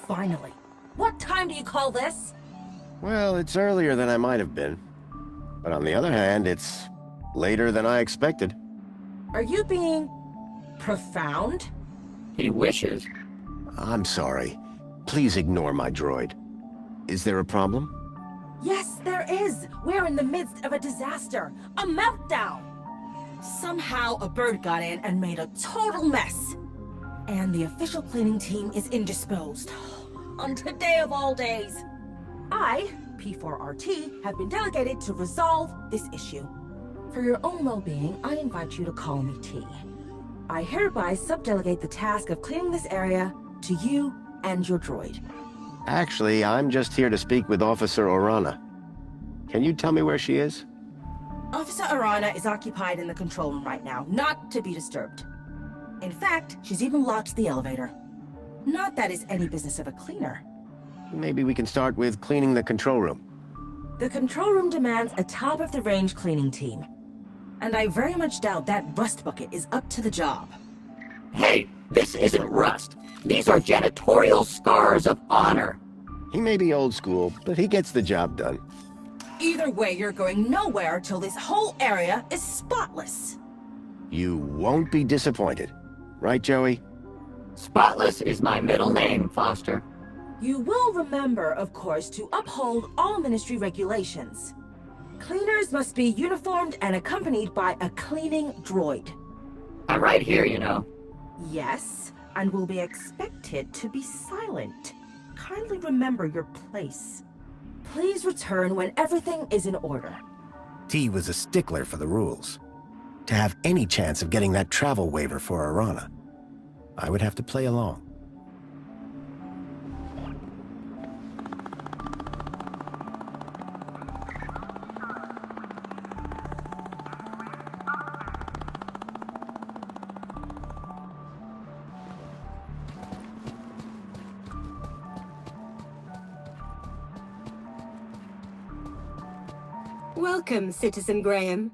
Finally. What time do you call this? Well, it's earlier than I might have been. But on the other hand, it's later than I expected. Are you being profound? He wishes. I'm sorry. Please ignore my droid. Is there a problem? Yes, there is. We're in the midst of a disaster. A meltdown. Somehow a bird got in and made a total mess. And the official cleaning team is indisposed. On today of all days. I, P4RT, have been delegated to resolve this issue. For your own well-being, I invite you to call me T. I hereby subdelegate the task of cleaning this area to you and your droid. Actually, I'm just here to speak with Officer Orana. Can you tell me where she is? Officer Arana is occupied in the control room right now, not to be disturbed. In fact, she's even locked the elevator. Not that it's any business of a cleaner. Maybe we can start with cleaning the control room. The control room demands a top-of-the-range cleaning team. And I very much doubt that rust bucket is up to the job. Hey, this isn't rust. These are janitorial scars of honor. He may be old school, but he gets the job done. Either way, you're going nowhere till this whole area is spotless. You won't be disappointed. Right, Joey? Spotless is my middle name, Foster. You will remember, of course, to uphold all ministry regulations. Cleaners must be uniformed and accompanied by a cleaning droid. I'm right here, you know. Yes, and will be expected to be silent. Kindly remember your place. Please return when everything is in order. T was a stickler for the rules. To have any chance of getting that travel waiver for Arana, I would have to play along. Welcome, Citizen Graham.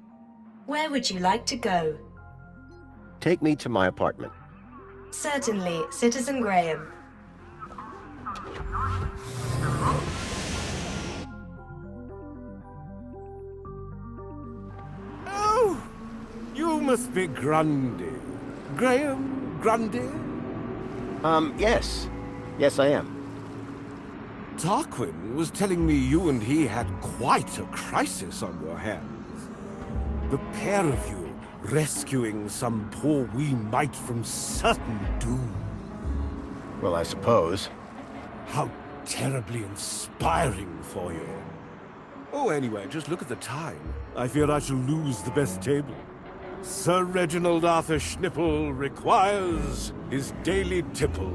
Where would you like to go? Take me to my apartment. Certainly, Citizen Graham. Oh, you must be Grundy. Graham Grundy? Yes. Yes, I am. Tarquin was telling me you and he had quite a crisis on your hands. The pair of you rescuing some poor wee mite from certain doom. Well, I suppose. How terribly inspiring for you. Oh, anyway, just look at the time. I fear I shall lose the best table. Sir Reginald Arthur Schnipple requires his daily tipple.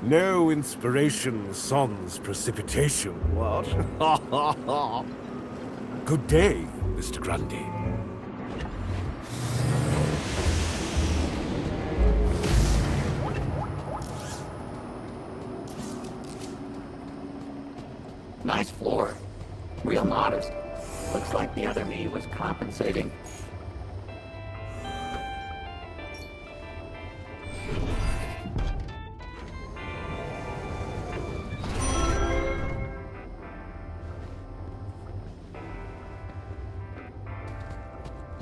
No inspiration sans precipitation, what? Good day, Mr. Grundy. Nice floor. Real modest. Looks like the other me was compensating.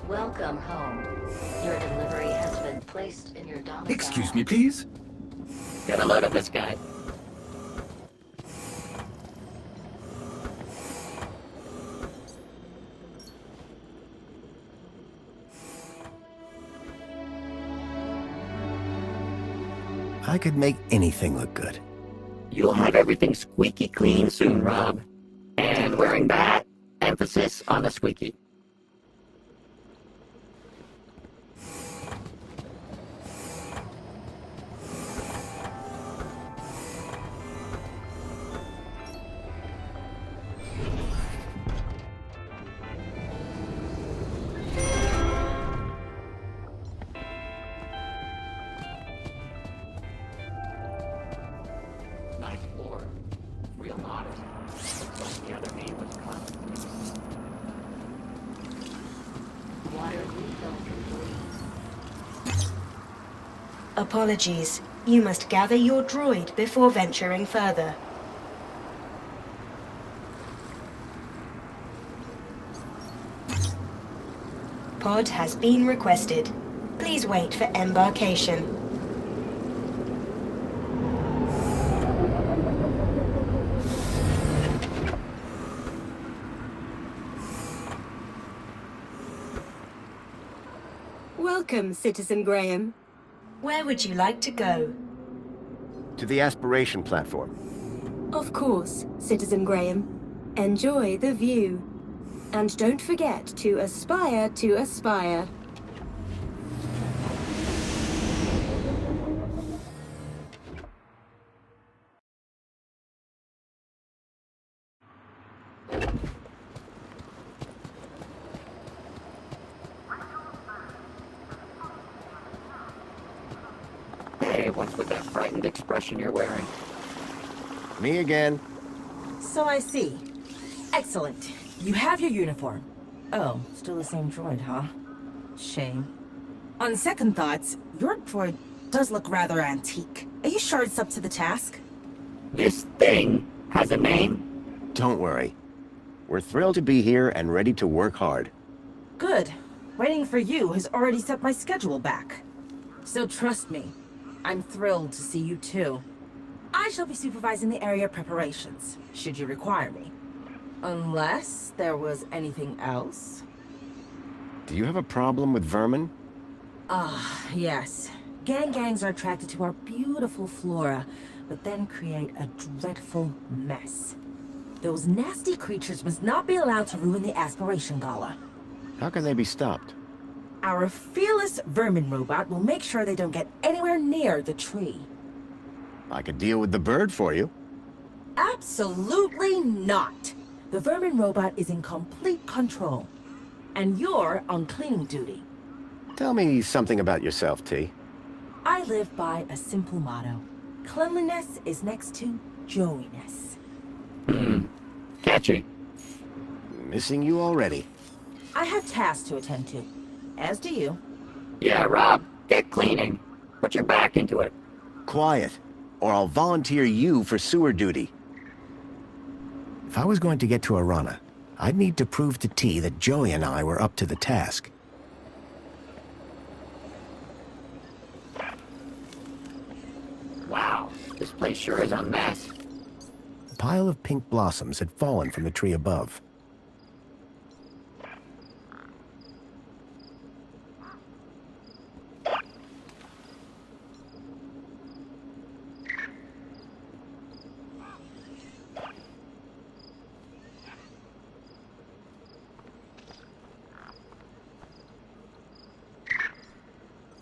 Welcome home. Your delivery has been placed in your domicile. Excuse me, please? Get a load of this guy. I could make anything look good. You'll have everything squeaky clean soon, Rob. And wearing that, emphasis on the squeaky. Nice floor. Real modest. Looks like the other me was compensating. Water refill complete. Apologies. You must gather your droid before venturing further. Pod has been requested. Please wait for embarkation. Welcome, Citizen Graham. Where would you like to go? To the aspiration platform. Of course, Citizen Graham. Enjoy the view. And don't forget to aspire to aspire. Hey, what's with that frightened expression you're wearing? Me again. So I see. Excellent. You have your uniform. Oh, still the same droid, huh? Shame. On second thoughts, your droid does look rather antique. Are you sure it's up to the task? This thing has a name? Don't worry. We're thrilled to be here and ready to work hard. Good. Waiting for you has already set my schedule back. So trust me, I'm thrilled to see you too. I shall be supervising the area preparations, should you require me. Unless there was anything else? Do you have a problem with vermin? Yes. Gangs are attracted to our beautiful flora, but then create a dreadful mess. Those nasty creatures must not be allowed to ruin the Aspiration Gala. How can they be stopped? Our fearless vermin robot will make sure they don't get anywhere near the tree. I could deal with the bird for you. Absolutely not! The vermin robot is in complete control. And you're on cleaning duty. Tell me something about yourself, T. I live by a simple motto. Cleanliness is next to Joey-ness. Catchy. Missing you already. I have tasks to attend to, as do you. Yeah, Rob, get cleaning. Put your back into it. Quiet, or I'll volunteer you for sewer duty. If I was going to get to Arana, I'd need to prove to T that Joey and I were up to the task. Wow, this place sure is a mess. A pile of pink blossoms had fallen from the tree above.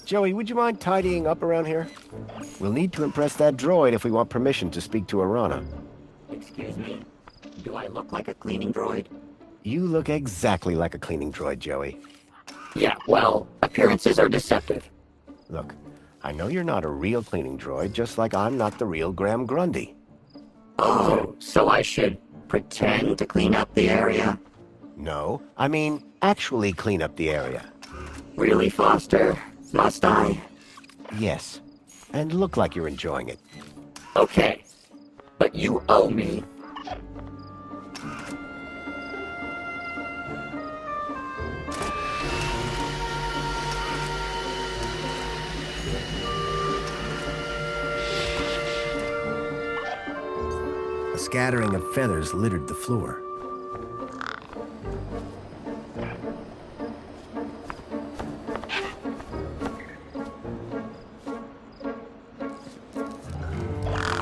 Joey, would you mind tidying up around here? We'll need to impress that droid if we want permission to speak to Arana. Excuse me? Do I look like a cleaning droid? You look exactly like a cleaning droid, Joey. Yeah, well, appearances are deceptive. Look, I know you're not a real cleaning droid, just like I'm not the real Graham Grundy. Oh, so I should pretend to clean up the area? No, I mean actually clean up the area. Really, Foster? Must I? Yes, and look like you're enjoying it. Okay, but you owe me. A scattering of feathers littered the floor.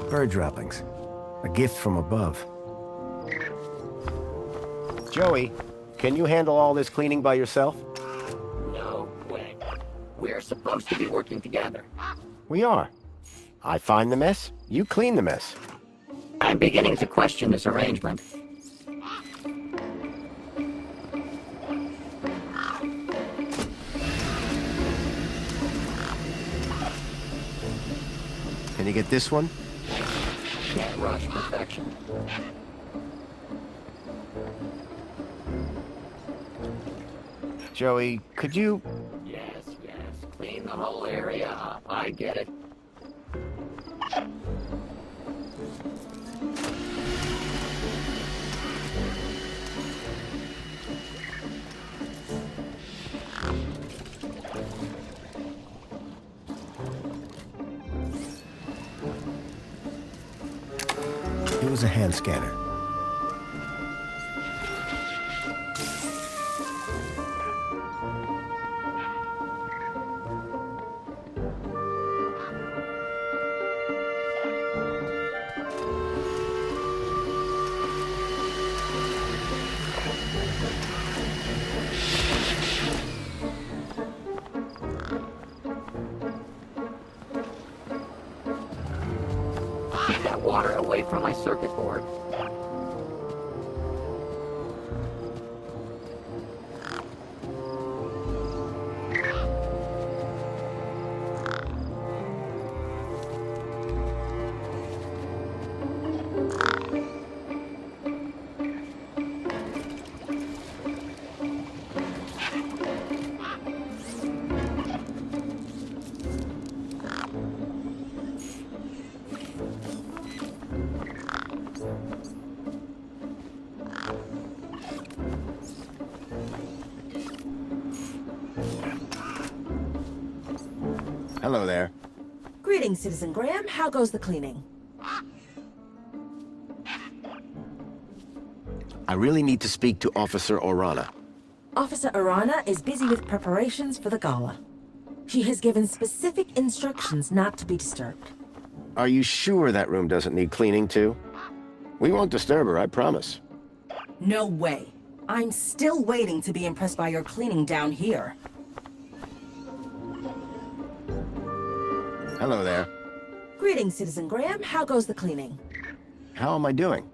Bird droppings. A gift from above. Joey, can you handle all this cleaning by yourself? No way. We're supposed to be working together. We are. I find the mess, you clean the mess. I'm beginning to question this arrangement. Can you get this one? Can't rush perfection. Joey, could you... Yes, clean the whole area up. I get it. It was a hand scanner. Keep that water away from my circuit board. Hello there. Greetings, Citizen Graham. How goes the cleaning? I really need to speak to Officer Orana. Officer Arana is busy with preparations for the gala. She has given specific instructions not to be disturbed. Are you sure that room doesn't need cleaning too? We won't disturb her, I promise. No way. I'm still waiting to be impressed by your cleaning down here. Hello there. Greetings, Citizen Graham. How goes the cleaning? How am I doing?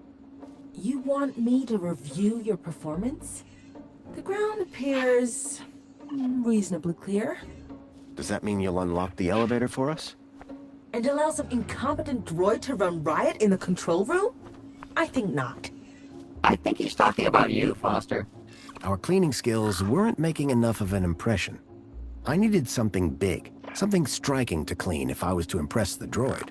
You want me to review your performance? The ground appears reasonably clear. Does that mean you'll unlock the elevator for us? And allow some incompetent droid to run riot in the control room? I think not. I think he's talking about you, Foster. Our cleaning skills weren't making enough of an impression. I needed something big, something striking to clean if I was to impress the droid.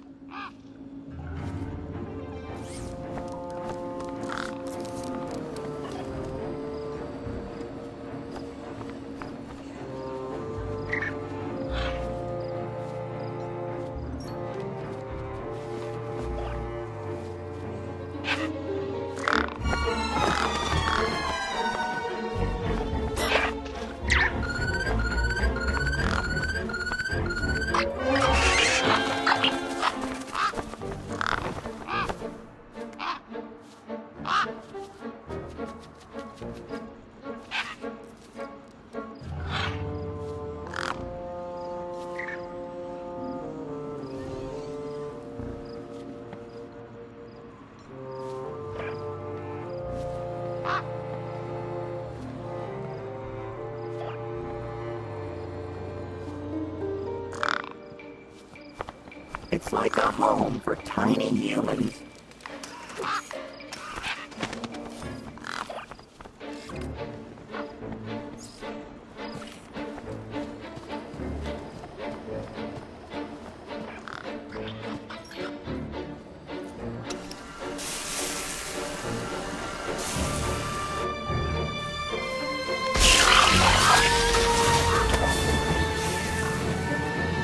It's like a home for tiny humans.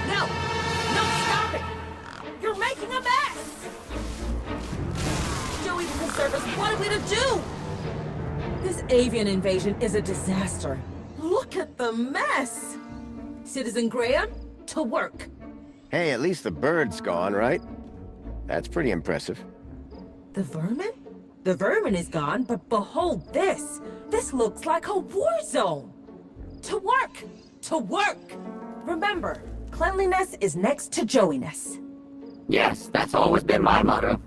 No! No, stop it! You're making a mess! Joey didn't serve us. What are we to do? This avian invasion is a disaster. Look at the mess! Citizen Graham, to work. Hey, at least the bird's gone, right? That's pretty impressive. The vermin? The vermin is gone, but behold this! This looks like a war zone! To work! To work! Remember, cleanliness is next to Joey-ness. Yes, that's always been my motto.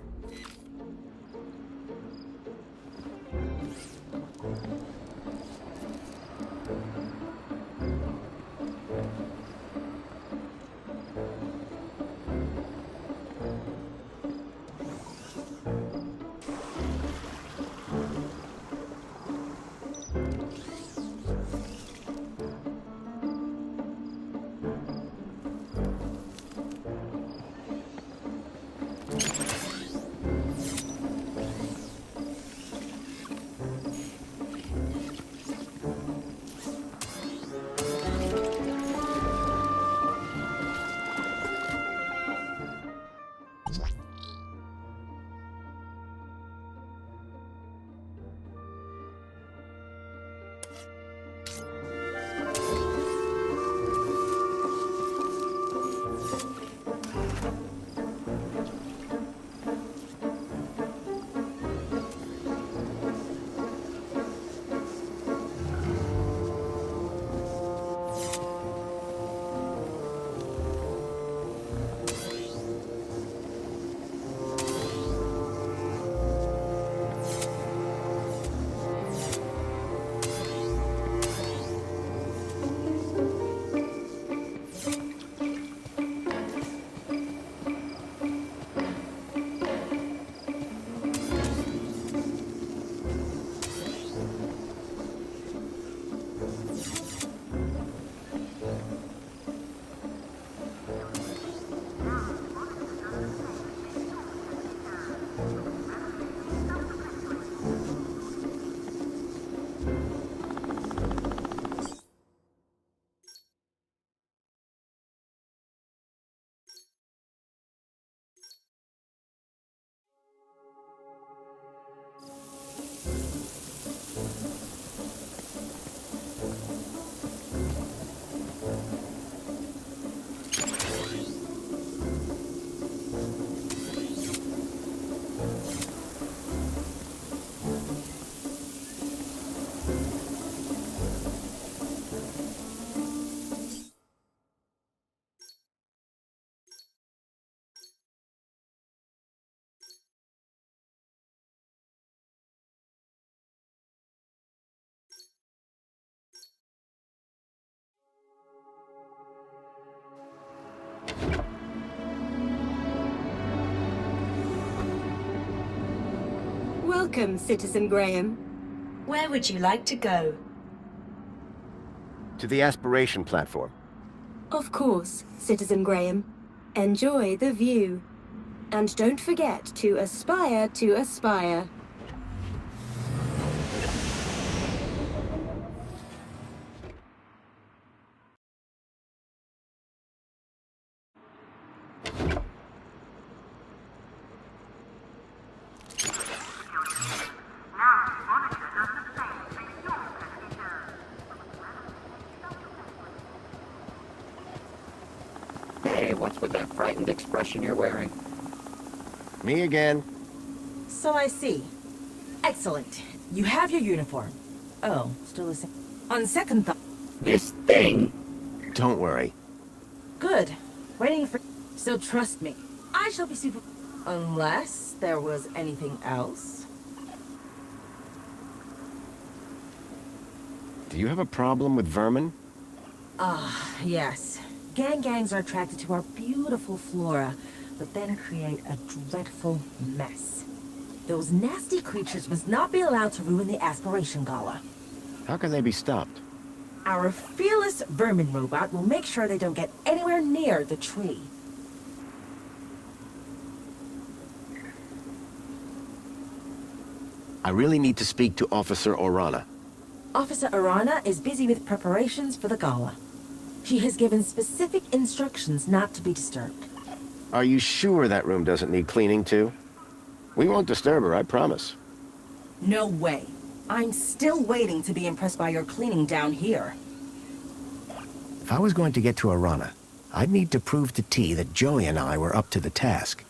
Welcome, Citizen Graham. Where would you like to go? To the aspiration platform. Of course, Citizen Graham. Enjoy the view. And don't forget to aspire to aspire. Hey, what's with that frightened expression you're wearing? Me again. So I see. Excellent. You have your uniform. Oh, still the same. On second thought. This thing? Don't worry. Good. Waiting for... So trust me. I shall be super... Unless there was anything else. Do you have a problem with vermin? Yes. Gangs are attracted to our beautiful flora, but then create a dreadful mess. Those nasty creatures must not be allowed to ruin the aspiration gala. How can they be stopped? Our fearless vermin robot will make sure they don't get anywhere near the tree. I really need to speak to Officer Orana. Officer Arana is busy with preparations for the gala. She has given specific instructions not to be disturbed. Are you sure that room doesn't need cleaning too? We won't disturb her, I promise. No way. I'm still waiting to be impressed by your cleaning down here. If I was going to get to Arana, I'd need to prove to T that Joey and I were up to the task.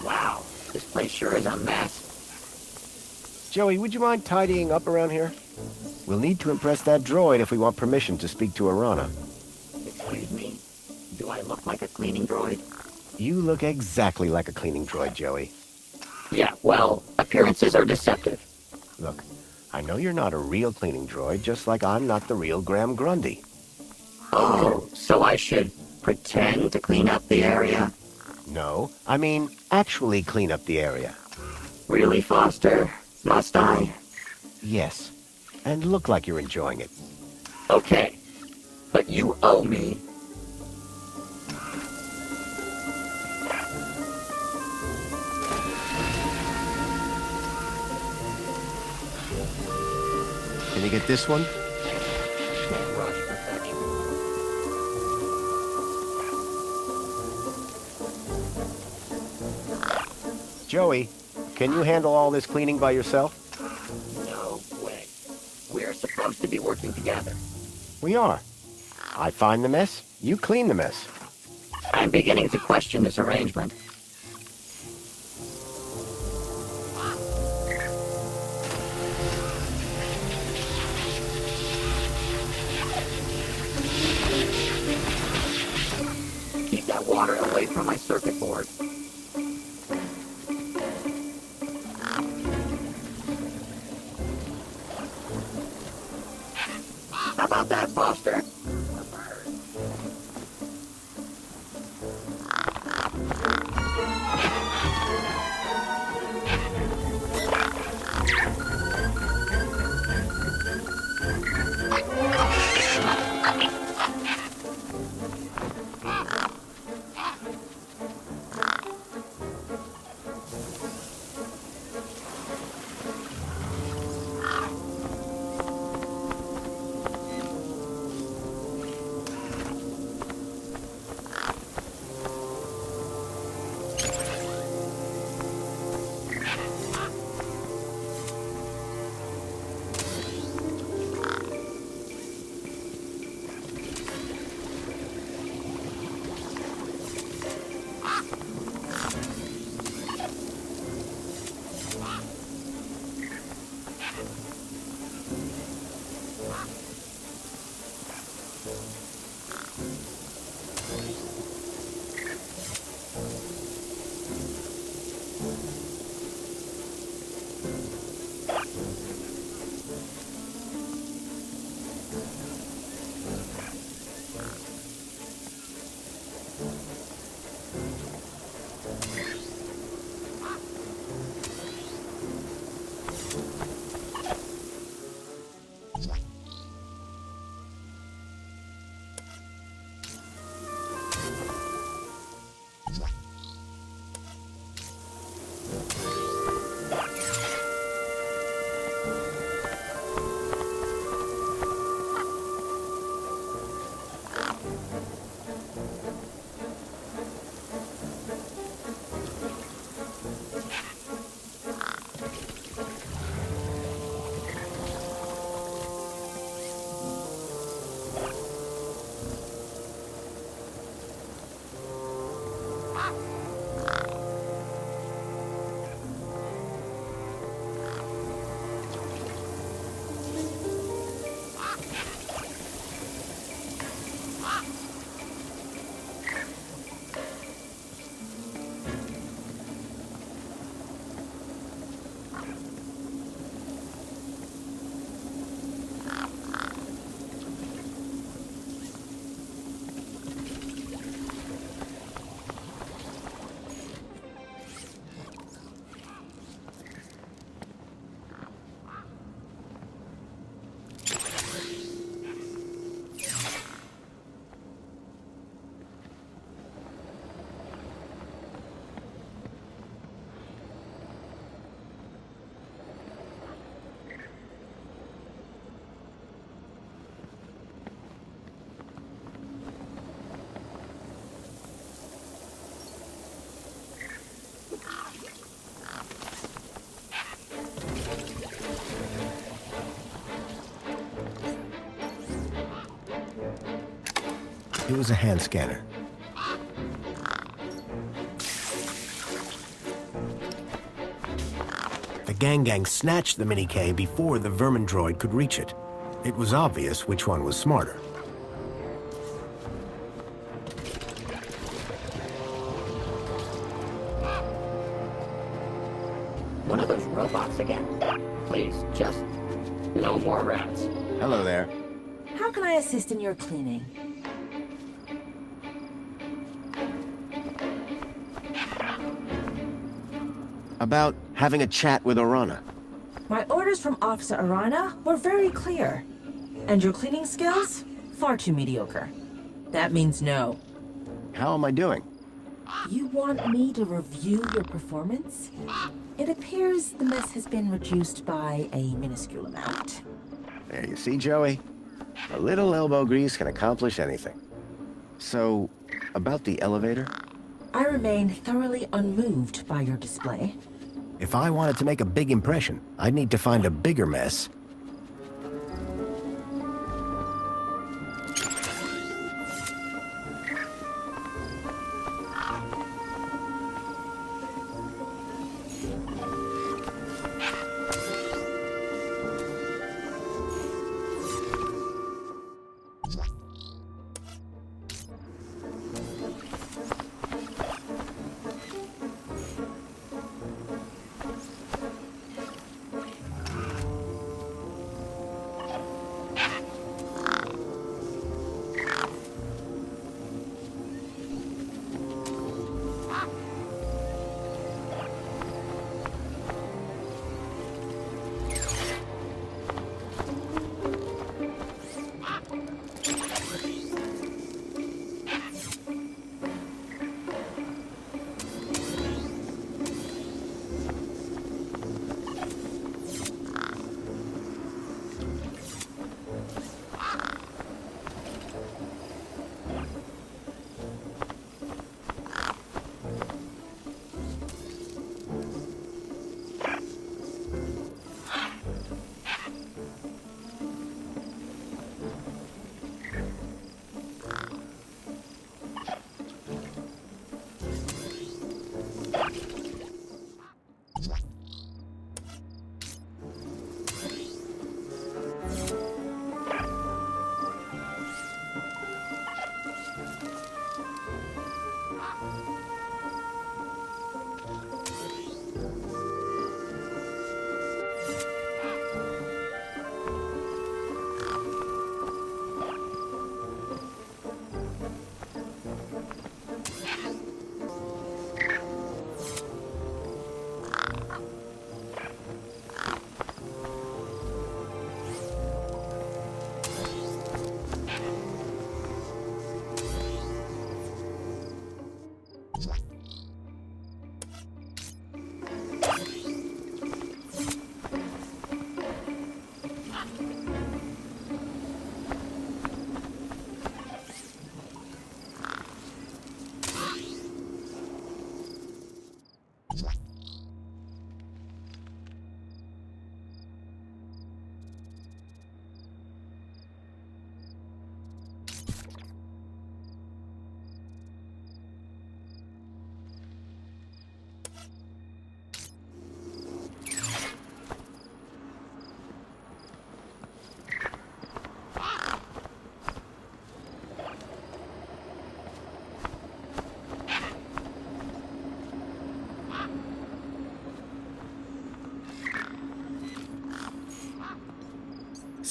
Wow, this place sure is a mess. Joey, would you mind tidying up around here? We'll need to impress that droid if we want permission to speak to Arana. Excuse me? Do I look like a cleaning droid? You look exactly like a cleaning droid, Joey. Yeah, well, appearances are deceptive. Look, I know you're not a real cleaning droid, just like I'm not the real Graham Grundy. Oh, so I should pretend to clean up the area? No, I mean actually clean up the area. Really, Foster? Must I? Yes, and look like you're enjoying it. Okay, but you owe me. Can you get this one? Can't rush perfection. Joey, can you handle all this cleaning by yourself? No way. We're supposed to be working together. We are. I find the mess, you clean the mess. I'm beginning to question this arrangement. Keep that water away from my circuit board. How about that, Foster? It was a hand scanner. The gang snatched the Mini-K before the vermin droid could reach it. It was obvious which one was smarter. One of those robots again. Please, just no more rats. Hello there. How can I assist in your cleaning? About having a chat with Orana. My orders from Officer Arana were very clear. And your cleaning skills? Far too mediocre. That means no. How am I doing? You want me to review your performance? It appears the mess has been reduced by a minuscule amount. There you see, Joey. A little elbow grease can accomplish anything. So, about the elevator? I remain thoroughly unmoved by your display. If I wanted to make a big impression, I'd need to find a bigger mess.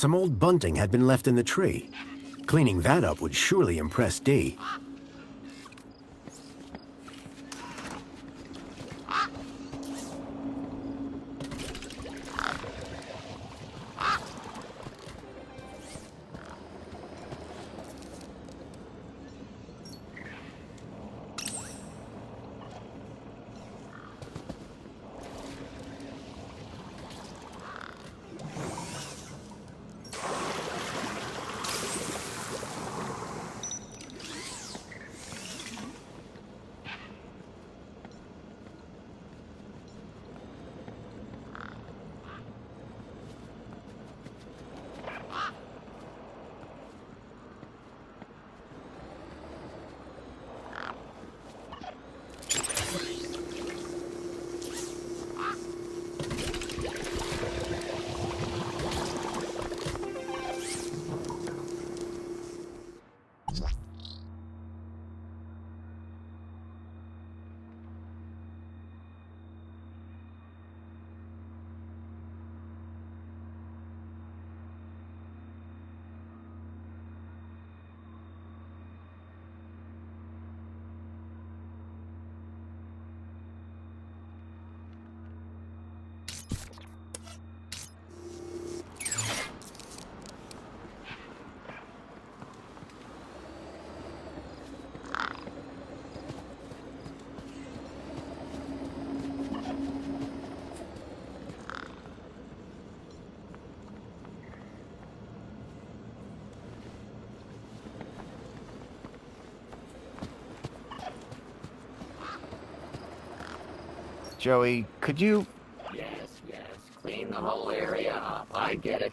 Some old bunting had been left in the tree. Cleaning that up would surely impress Dee. Joey, could you... Yes, yes. Clean the whole area up. I get it.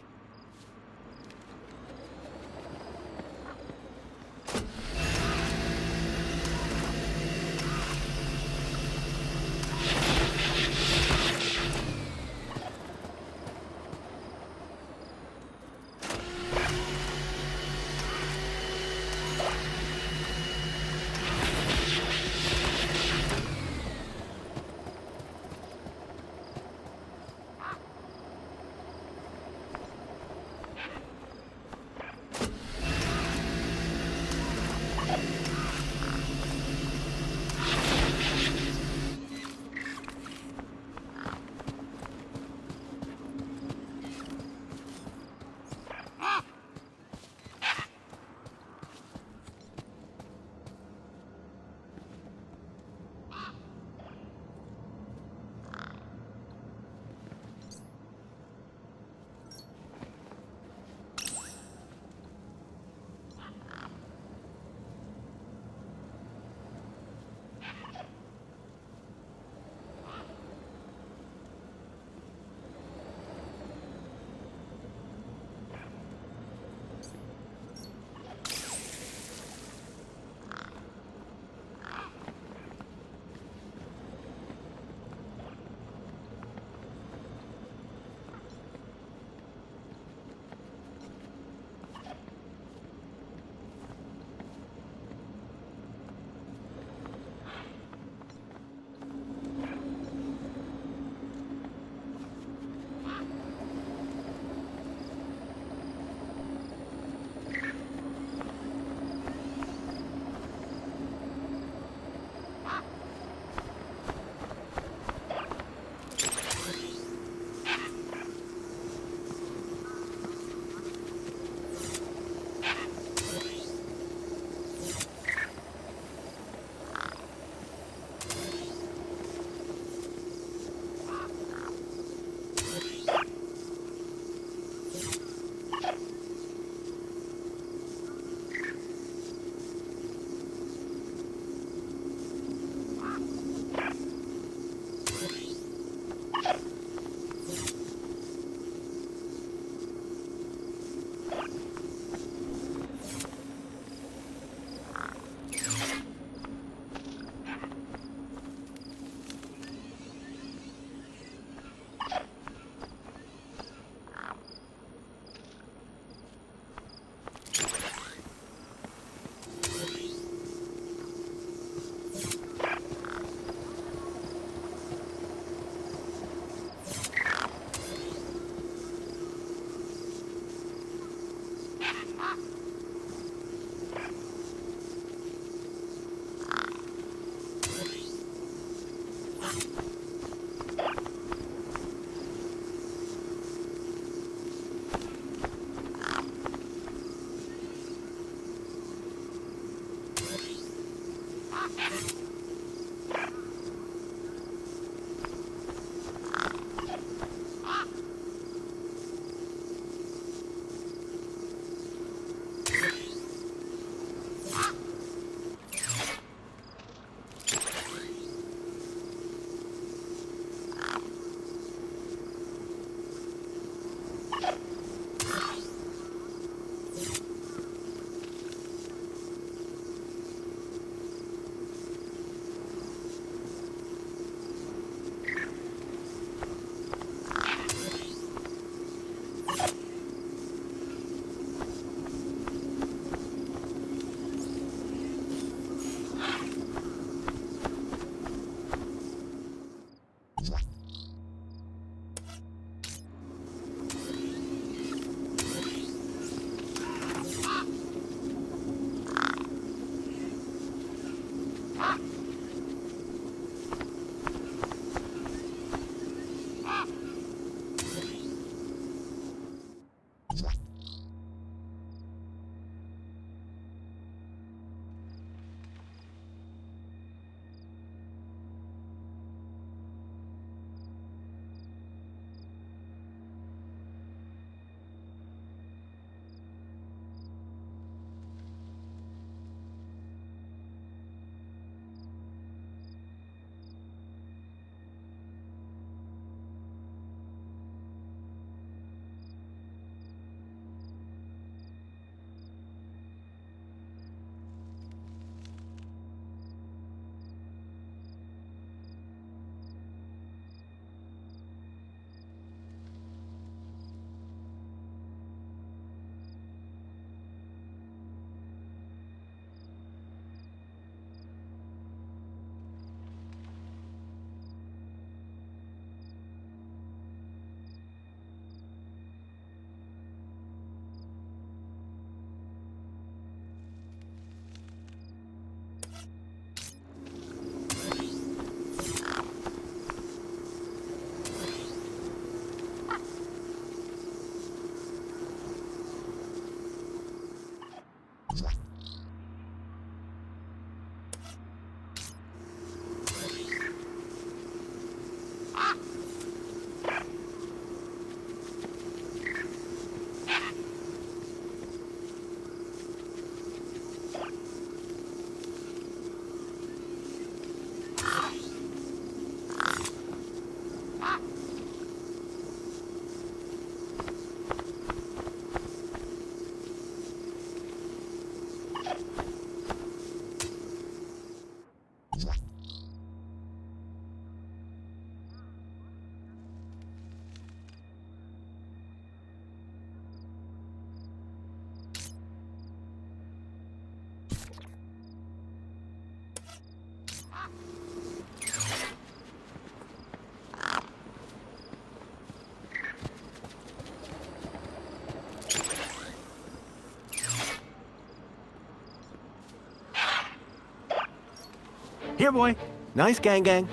Here, boy. Nice gang gang.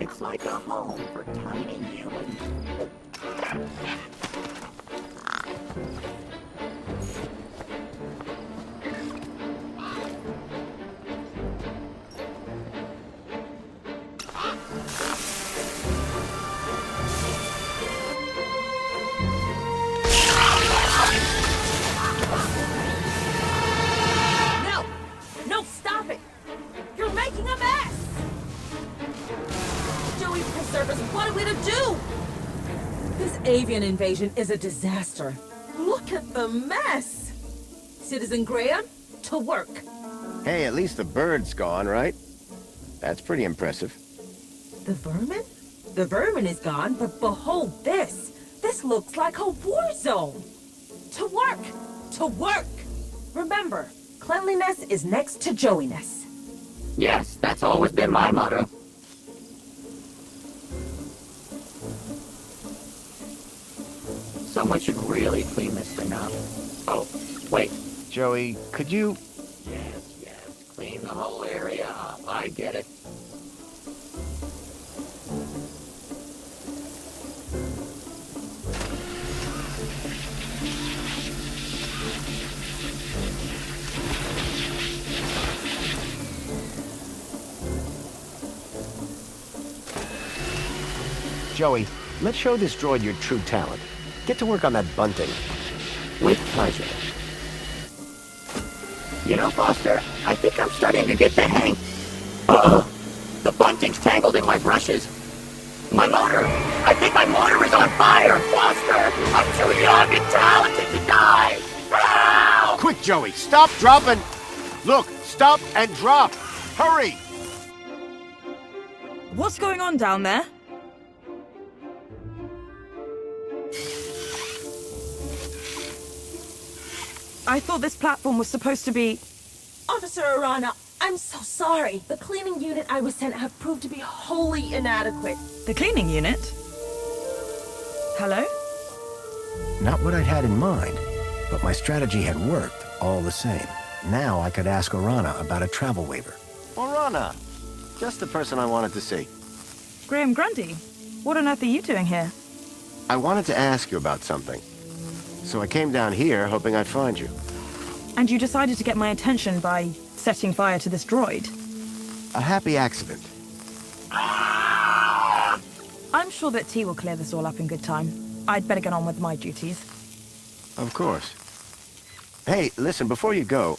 It's like a home for tiny humans. No! No, stop it! You're making a mess! Joey, preserve us, what are we to do? This avian invasion is a disaster. Look at the mess! Citizen Graham, to work. Hey, at least the bird's gone, right? That's pretty impressive. The vermin? The vermin is gone, but behold this! This looks like a war zone! To work! To work! Remember, cleanliness is next to Joey-ness. Yes, that's always been my motto. Someone should really clean this thing up. Oh, wait. Joey, could you... Yes. Clean the whole area up. I get it. Joey, let's show this droid your true talent. Get to work on that bunting. With pleasure. You know, Foster, I think I'm starting to get the hang. The bunting's tangled in my brushes. My motor! I think my motor is on fire! Foster! I'm too young and talented to die! Help! Quick, Joey, stop, drop, and... Look, stop and drop! Hurry! What's going on down there? I thought this platform was supposed to be... Officer Arana, I'm so sorry. The cleaning unit I was sent have proved to be wholly inadequate. the cleaning unit. Hello? Not what I'd had in mind, but my strategy had worked all the same. Now I could ask Orana about a travel waiver. Orana! Just the person I wanted to see. Graham Grundy, what on earth are you doing here? I wanted to ask you about something. So I came down here hoping I'd find you. And you decided to get my attention by setting fire to this droid. A happy accident. I'm sure that T will clear this all up in good time. I'd better get on with my duties. Of course. Hey, listen, before you go,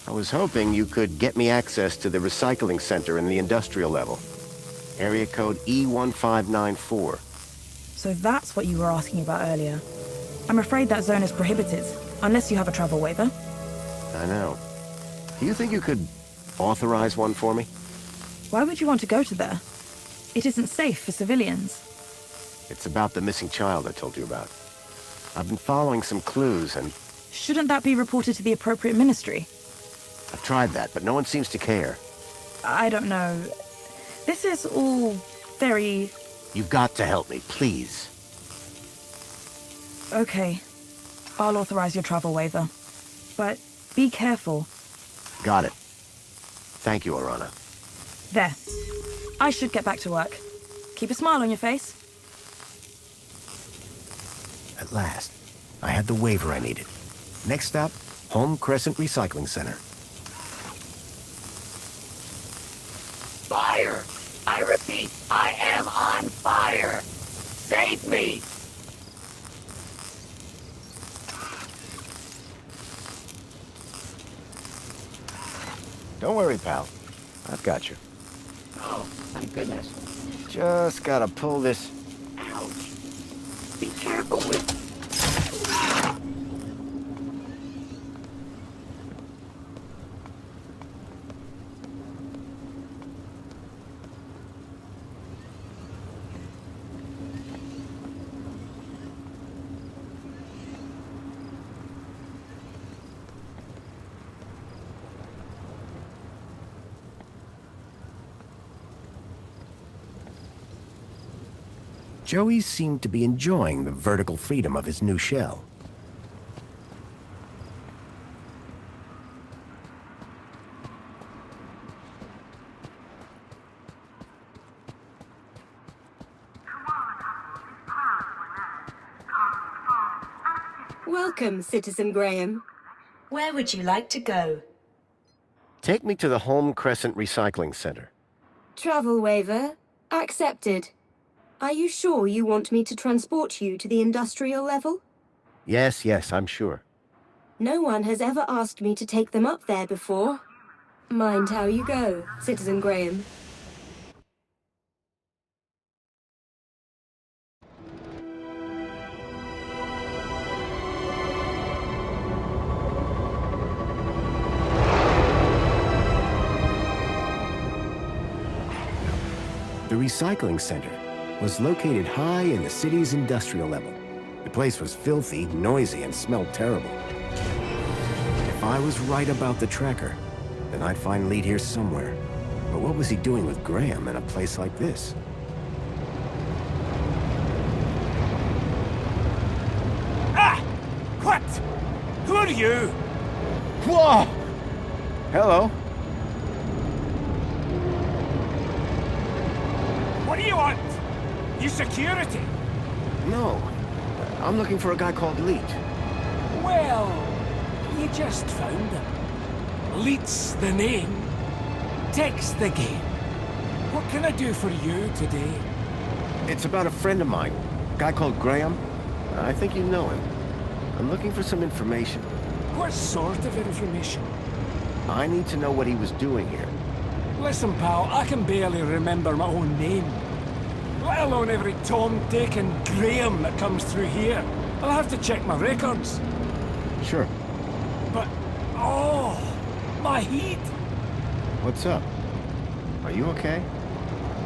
I was hoping you could get me access to the recycling center in the industrial level. Area code E1594. So that's what you were asking about earlier. I'm afraid that zone is prohibited, unless you have a travel waiver. I know. Do you think you could authorize one for me? Why would you want to go to there? It isn't safe for civilians. It's about the missing child I told you about. I've been following some clues and Shouldn't that be reported to the appropriate ministry? I've tried that, but no one seems to care. I don't know. This is all very... You've got to help me, please. Okay. I'll authorize your travel waiver. But be careful. Got it. Thank you, Orana. There. I should get back to work. Keep a smile on your face. At last, I had the waiver I needed. Next stop, Home Crescent Recycling Center. Fire! I repeat, I am on fire! Save me! Don't worry, pal. I've got you. Oh, thank goodness. Just gotta pull this. Ouch. Be careful with... Joey seemed to be enjoying the vertical freedom of his new shell. Welcome, Citizen Graham. Where would you like to go? Take me to the Home Crescent Recycling Center. Travel waiver accepted. Are you sure you want me to transport you to the industrial level? Yes, I'm sure. No one has ever asked me to take them up there before. Mind how you go, Citizen Graham. The recycling center was located high in the city's industrial level. The place was filthy, noisy, and smelled terrible. If I was right about the tracker, then I'd find Lead here somewhere. But what was he doing with Graham in a place like this? Ah! What? Who are you? Whoa! Hello. What do you want? You security? No. I'm looking for a guy called Leet. Well, you just found him. Leet's the name. Tech's the game. What can I do for you today? It's about a friend of mine. A guy called Graham. I think you know him. I'm looking for some information. What sort of information? I need to know what he was doing here. Listen, pal, I can barely remember my own name. Let alone every Tom, Dick and Graham that comes through here. I'll have to check my records. Sure. But, oh, my head. What's up? Are you okay?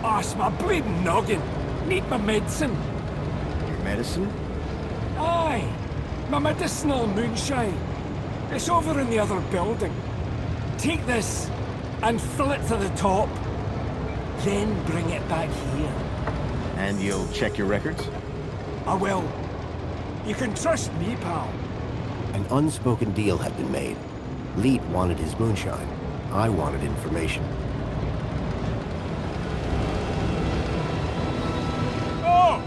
Oh, it's my bleeding noggin. Need my medicine. Your medicine? Aye, my medicinal moonshine. It's over in the other building. Take this and fill it to the top. Then bring it back here. And you'll check your records? I will. You can trust me, pal. An unspoken deal had been made. Leet wanted his moonshine. I wanted information. Oh!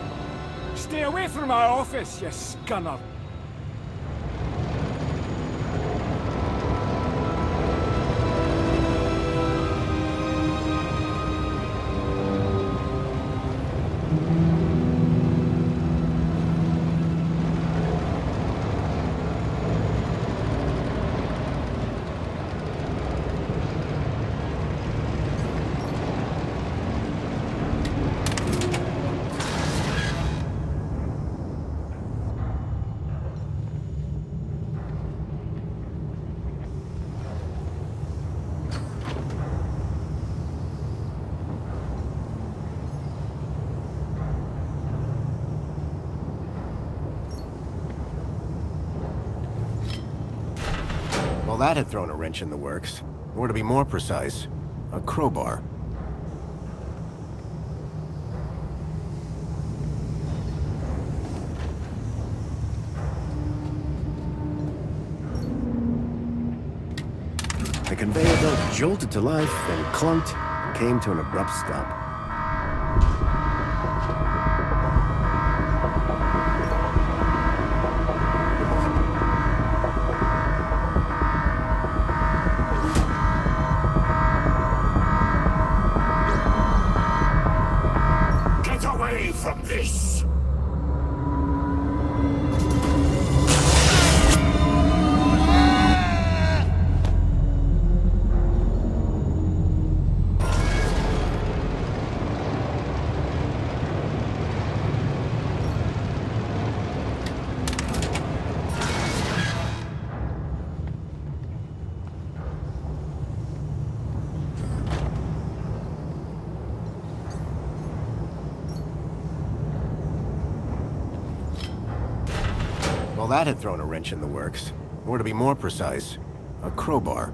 Stay away from my office, you scunner. Well, that had thrown a wrench in the works. Or to be more precise, a crowbar. The conveyor belt jolted to life, then clunked, and came to an abrupt stop. Get away from this! Well, that had thrown a wrench in the works. Or to be more precise, a crowbar.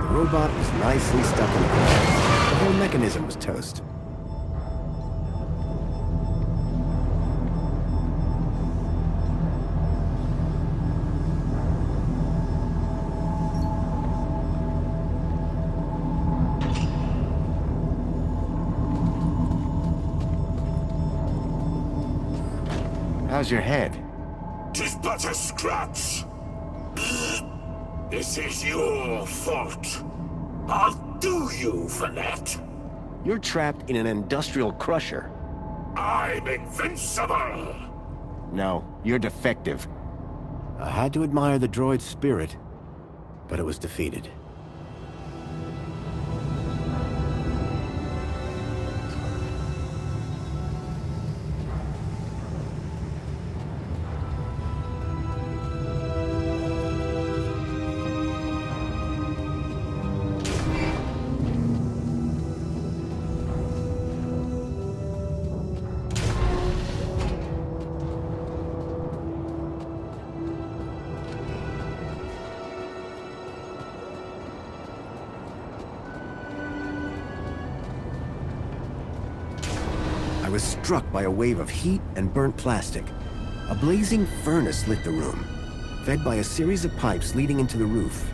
The robot was nicely stuck in the corner. The whole mechanism was toast. How's your head? 'Tis but a scratch. This is your fault. I'll do you for that. You're trapped in an industrial crusher. I'm invincible. No, you're defective. I had to admire the droid's spirit, but it was defeated. I was struck by a wave of heat and burnt plastic. A blazing furnace lit the room, fed by a series of pipes leading into the roof.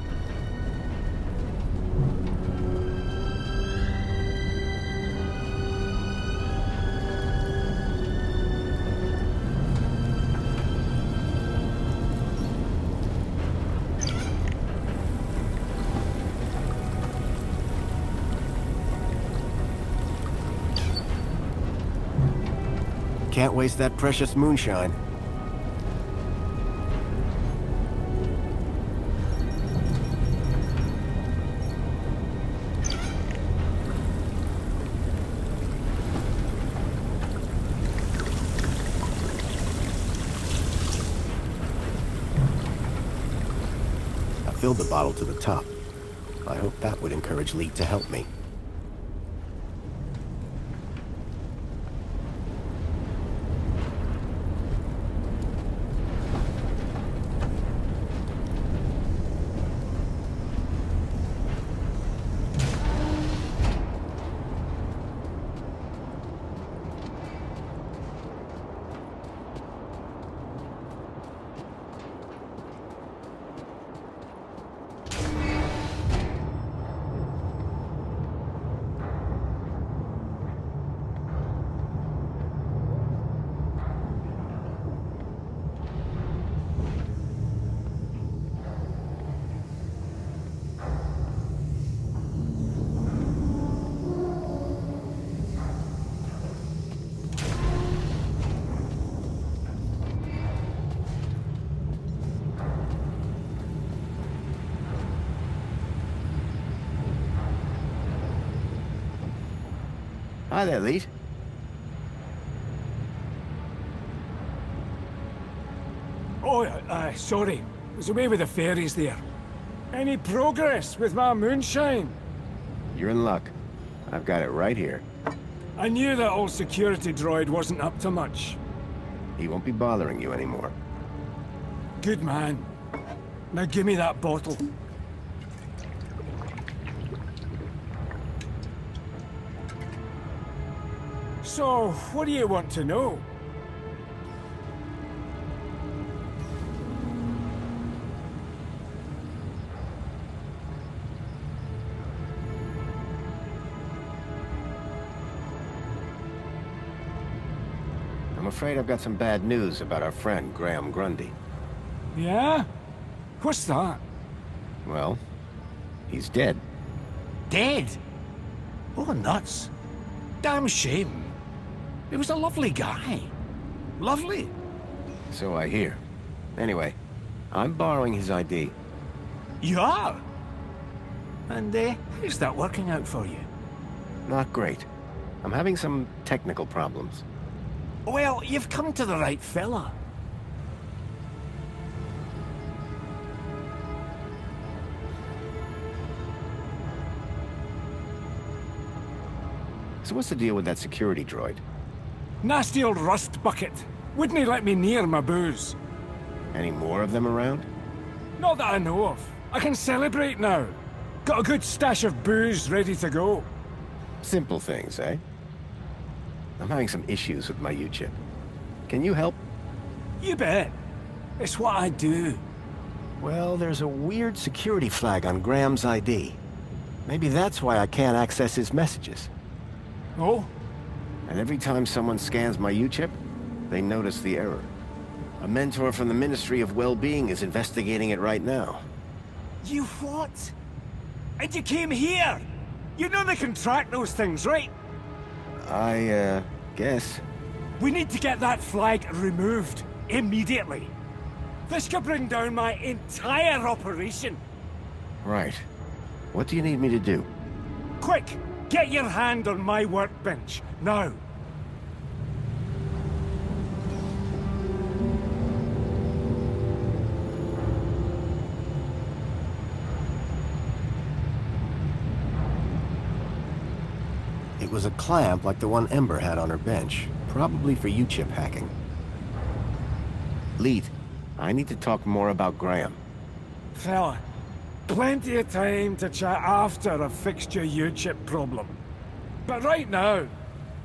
Can't waste that precious moonshine. I filled the bottle to the top. I hope that would encourage Lee to help me. Hi there, Leet. Oh, sorry. Was away with the fairies there. Any progress with my moonshine? You're in luck. I've got it right here. I knew that old security droid wasn't up to much. He won't be bothering you anymore. Good man. Now give me that bottle. So, what do you want to know? I'm afraid I've got some bad news about our friend, Graham Grundy. Yeah? What's that? Well, he's dead. Dead? Oh, nuts. Damn shame. He was a lovely guy. Lovely. So I hear. Anyway, I'm borrowing his ID. You are? And, how's that working out for you? Not great. I'm having some technical problems. Well, you've come to the right fella. So what's the deal with that security droid? Nasty old rust bucket. Wouldn't he let me near my booze? Any more of them around? Not that I know of. I can celebrate now. Got a good stash of booze ready to go. Simple things, eh? I'm having some issues with my U-chip. Can you help? You bet. It's what I do. Well, there's a weird security flag on Graham's ID. Maybe that's why I can't access his messages. Oh? And every time someone scans my U-chip, they notice the error. A mentor from the Ministry of Well-Being is investigating it right now. You what? And you came here? You know they can track those things, right? I, guess. We need to get that flag removed. Immediately. This could bring down my entire operation. Right. What do you need me to do? Quick! Get your hand on my workbench. Now. It was a clamp like the one Ember had on her bench, probably for U-chip hacking. Leet, I need to talk more about Graham. Fella, plenty of time to chat after I've fixed your U-chip problem. But right now,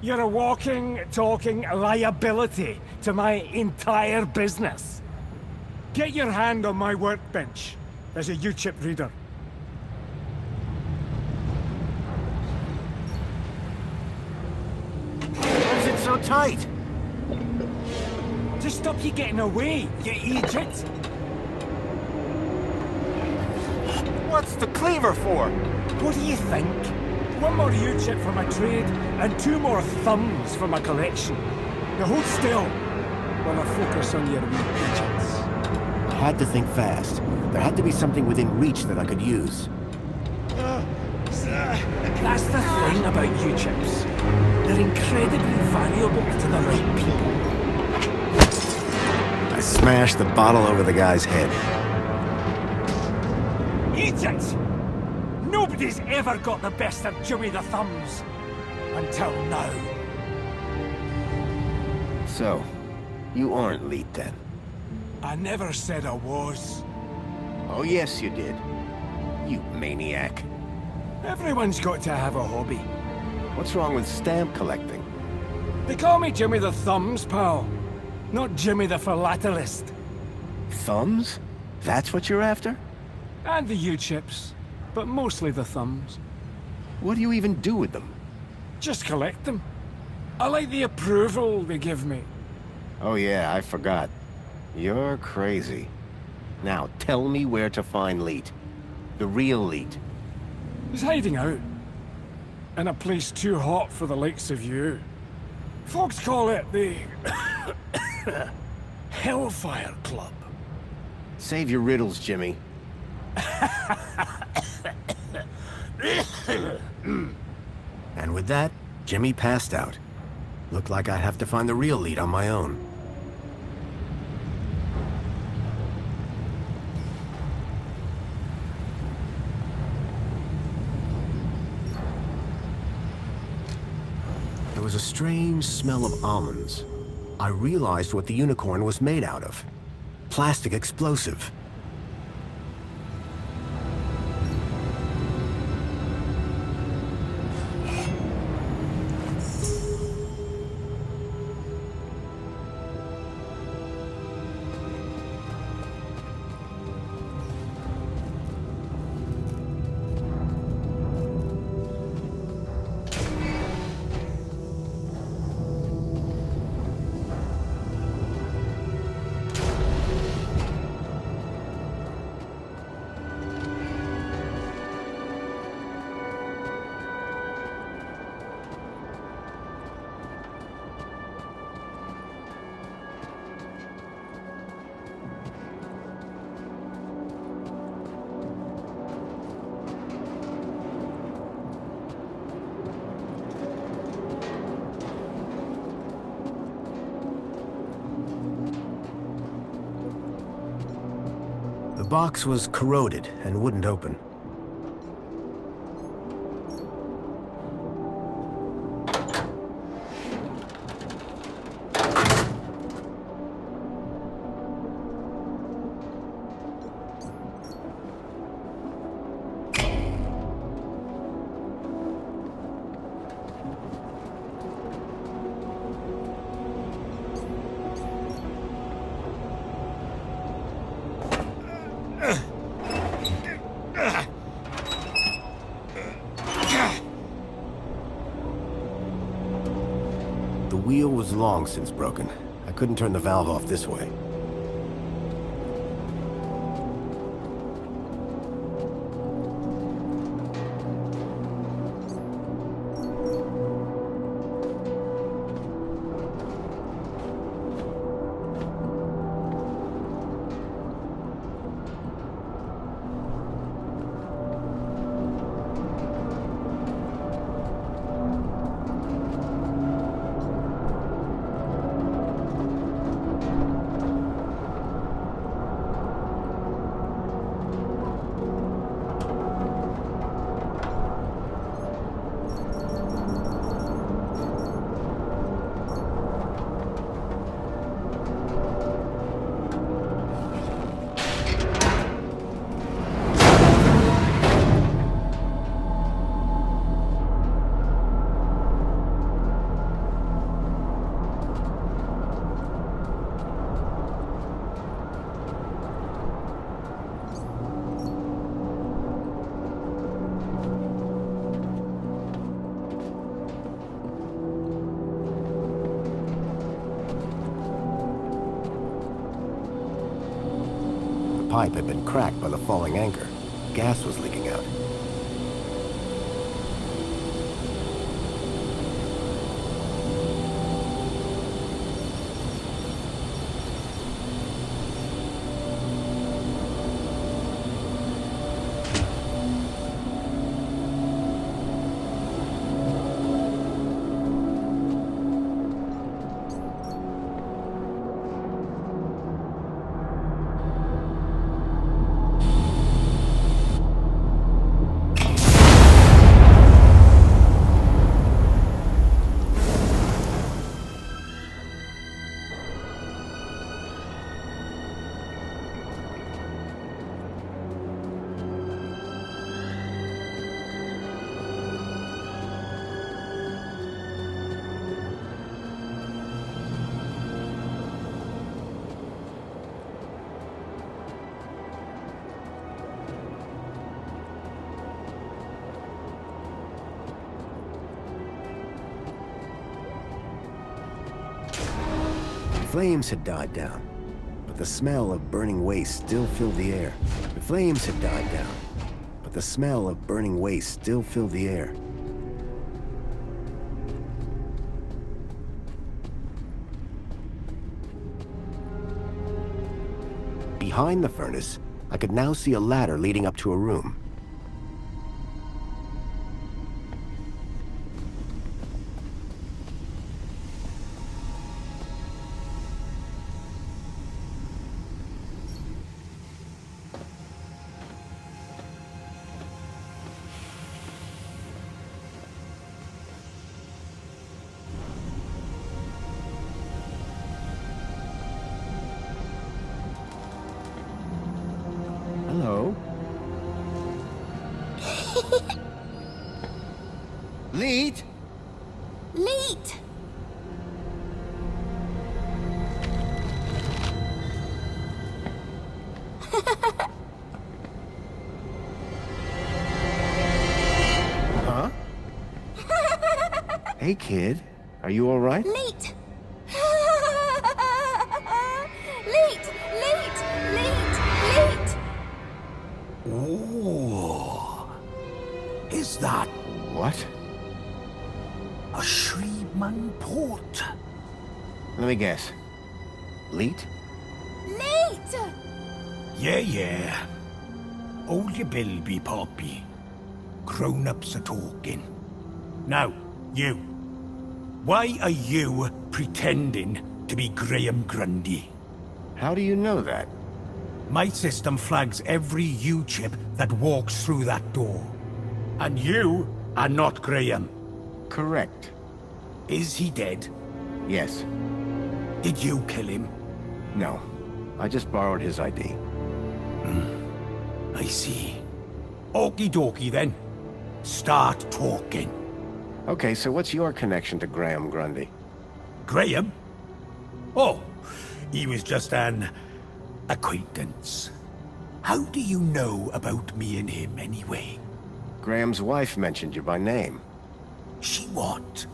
you're a walking, talking liability to my entire business. Get your hand on my workbench. There's a U-chip reader. Why is it so tight? To stop you getting away, you idiot! What's the cleaver for? What do you think? One more U-chip for my trade, and 2 more thumbs for my collection. Now hold still, while I focus on your wee digits. I had to think fast. There had to be something within reach that I could use. That's the thing about U-chips. They're incredibly valuable to the right people. I smashed the bottle over the guy's head. Eat it! Nobody's ever got the best of Jimmy the Thumbs. Until now. So, you aren't Leet then? I never said I was. Oh yes you did. You maniac. Everyone's got to have a hobby. What's wrong with stamp collecting? They call me Jimmy the Thumbs, pal. Not Jimmy the Philatelist. Thumbs? That's what you're after? And the U-chips. But mostly the thumbs. What do you even do with them? Just collect them. I like the approval they give me. Oh yeah, I forgot. You're crazy. Now, tell me where to find Leet. The real Leet. He's hiding out. In a place too hot for the likes of you. Folks call it the... Hellfire Club. Save your riddles, Jimmy. And with that, Jimmy passed out. Looked like I'd have to find the real lead on my own. There was a strange smell of almonds. I realized what the unicorn was made out of. Plastic explosive. The box was corroded and wouldn't open. The wheel was long since broken. I couldn't turn the valve off this way. The pipe had been cracked by the falling anchor. Gas was leaking out. The flames had died down, but the smell of burning waste still filled the air. The flames had died down, but the smell of burning waste still filled the air. Behind the furnace, I could now see a ladder leading up to a room. Lead? Leet! Huh? Hey, kid. Are you all right? Leet! Leet! Leet! Leet! Leet! Oh. Is that What? a Shreeman port? Let me guess. Leet? Leet! Yeah. Hold your bilby, Poppy. Grown-ups are talking. Now, you. Why are you pretending to be Graham Grundy? How do you know that? My system flags every U-chip that walks through that door. And you are not Graham. Correct. Is he dead? Yes. Did you kill him? No. I just borrowed his ID. I see. Okie dokie then. Start talking. Okay, so what's your connection to Graham Grundy? Graham? Oh, he was just an acquaintance. How do you know about me and him anyway? Graham's wife mentioned you by name. She what?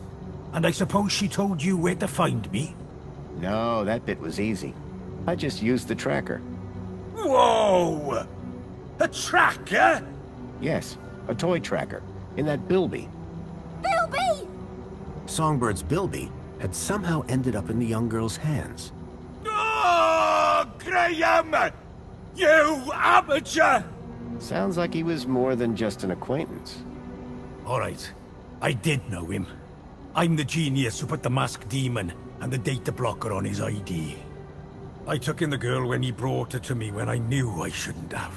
And I suppose she told you where to find me? No, that bit was easy. I just used the tracker. Whoa! A tracker? Yes, a toy tracker. In that bilby. Bilby! Songbird's bilby had somehow ended up in the young girl's hands. Oh, Graham! You amateur! Sounds like he was more than just an acquaintance. All right. I did know him. I'm the genius who put the masked demon and the data blocker on his ID. I took in the girl when he brought her to me when I knew I shouldn't have.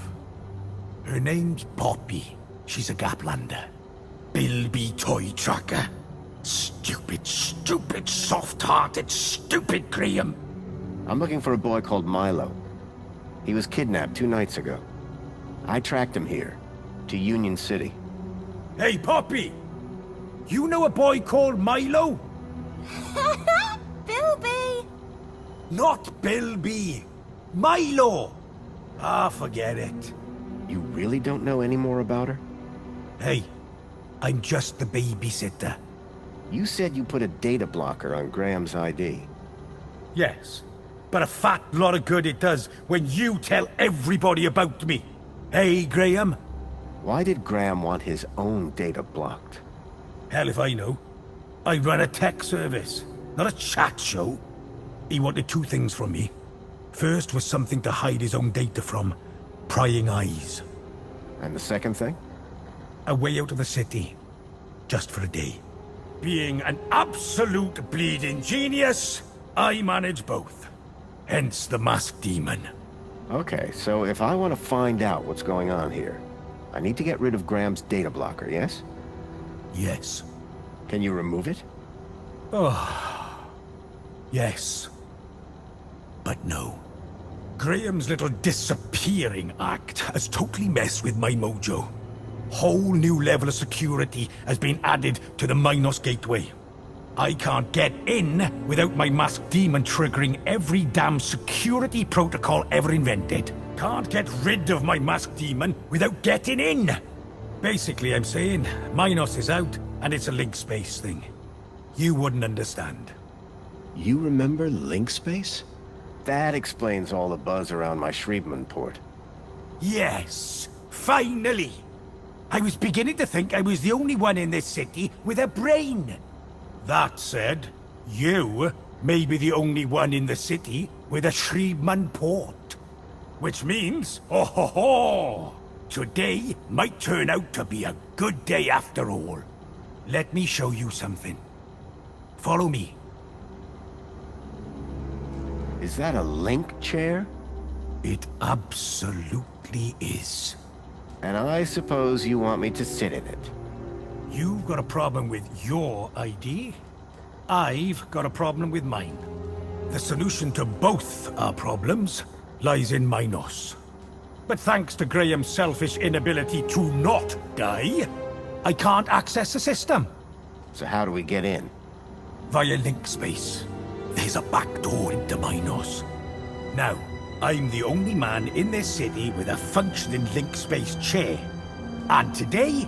Her name's Poppy. She's a Gaplander. Bilby toy tracker. Stupid, soft-hearted, stupid Graham. I'm looking for a boy called Milo. He was kidnapped 2 nights ago. I tracked him here, to Union City. Hey, Poppy! You know a boy called Milo? Bilby! Not Bilby. Milo! Ah, forget it. You really don't know any more about her? Hey, I'm just the babysitter. You said you put a data blocker on Graham's ID. Yes, but a fat lot of good it does when you tell everybody about me. Hey, Graham? Why did Graham want his own data blocked? Hell if I know. I run a tech service, not a chat show. He wanted 2 things from me. First was something to hide his own data from. Prying eyes. And the second thing? A way out of the city. Just for a day. Being an absolute bleeding genius, I manage both. Hence the masked demon. Okay, so if I want to find out what's going on here, I need to get rid of Graham's data blocker, yes? Yes. Can you remove it? Oh. Yes. But no. Graham's little disappearing act has totally messed with my mojo. Whole new level of security has been added to the Minos Gateway. I can't get in without my masked demon triggering every damn security protocol ever invented. Can't get rid of my masked demon without getting in. Basically, I'm saying Minos is out and it's a link space thing. You wouldn't understand. You remember link space? That explains all the buzz around my Shreeman port. Yes, finally. I was beginning to think I was the only one in this city with a brain. That said, you may be the only one in the city with a Shreeman port. Which means, oh ho ho! Today might turn out to be a good day after all. Let me show you something. Follow me. Is that a link chair? It absolutely is. And I suppose you want me to sit in it. You've got a problem with your ID. I've got a problem with mine. The solution to both our problems lies in Minos. But thanks to Graham's selfish inability to not die, I can't access the system. So how do we get in? Via link space. There's a back door into Minos. Now, I'm the only man in this city with a functioning link space chair. And today,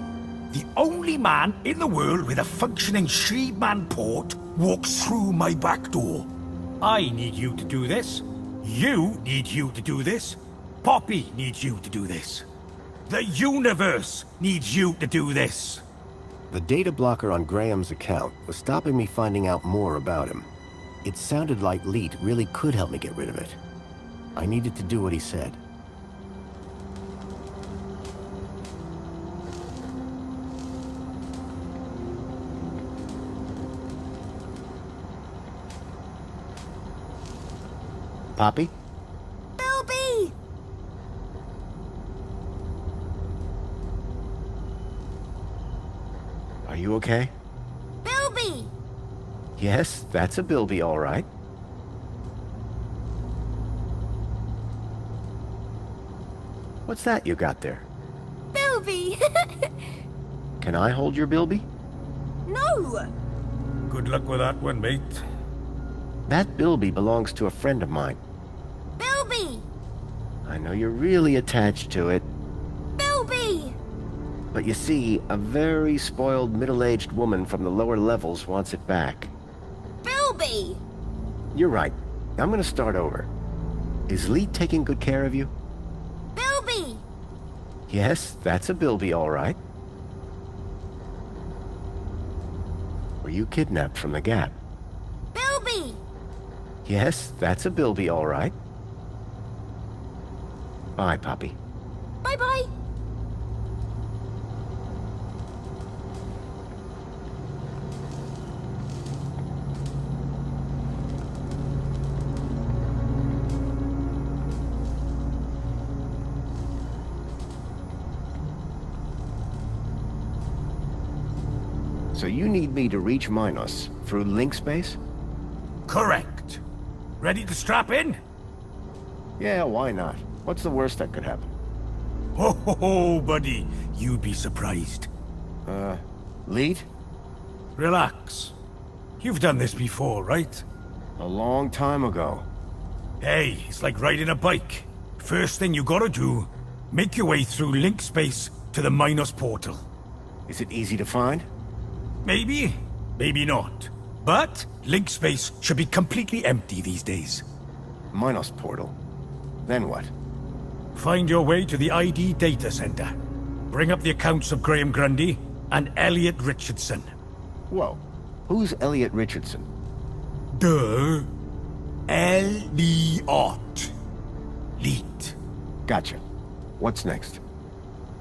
the only man in the world with a functioning Shreedman port walks through my back door. I need you to do this. You need you to do this. Poppy needs you to do this. The universe needs you to do this. The data blocker on Graham's account was stopping me finding out more about him. It sounded like Leet really could help me get rid of it. I needed to do what he said. Poppy? Bilby! Are you okay? Bilby! Yes, that's a Bilby, all right. What's that you got there? Bilby! Can I hold your Bilby? No! Good luck with that one, mate. That Bilby belongs to a friend of mine. Bilby! I know you're really attached to it. Bilby! But you see, a very spoiled middle-aged woman from the lower levels wants it back. Bilby! You're right. I'm gonna start over. Is Lee taking good care of you? Bilby! Yes, that's a Bilby, all right. Were you kidnapped from the Gap? Bilby! Yes, that's a Bilby, all right. Bye, Poppy. Bye-bye! So you need me to reach Minos through link space? Correct. Ready to strap in? Yeah, why not? What's the worst that could happen? Ho, buddy. You'd be surprised. Lead? Relax. You've done this before, right? A long time ago. Hey, it's like riding a bike. First thing you gotta do, make your way through link space to the Minos portal. Is it easy to find? Maybe, maybe not. But link space should be completely empty these days. Minos portal. Then what? Find your way to the ID data center. Bring up the accounts of Graham Grundy and Elliot Richardson. Whoa. Who's Elliot Richardson? Duh. Elliot. Leet. Gotcha. What's next?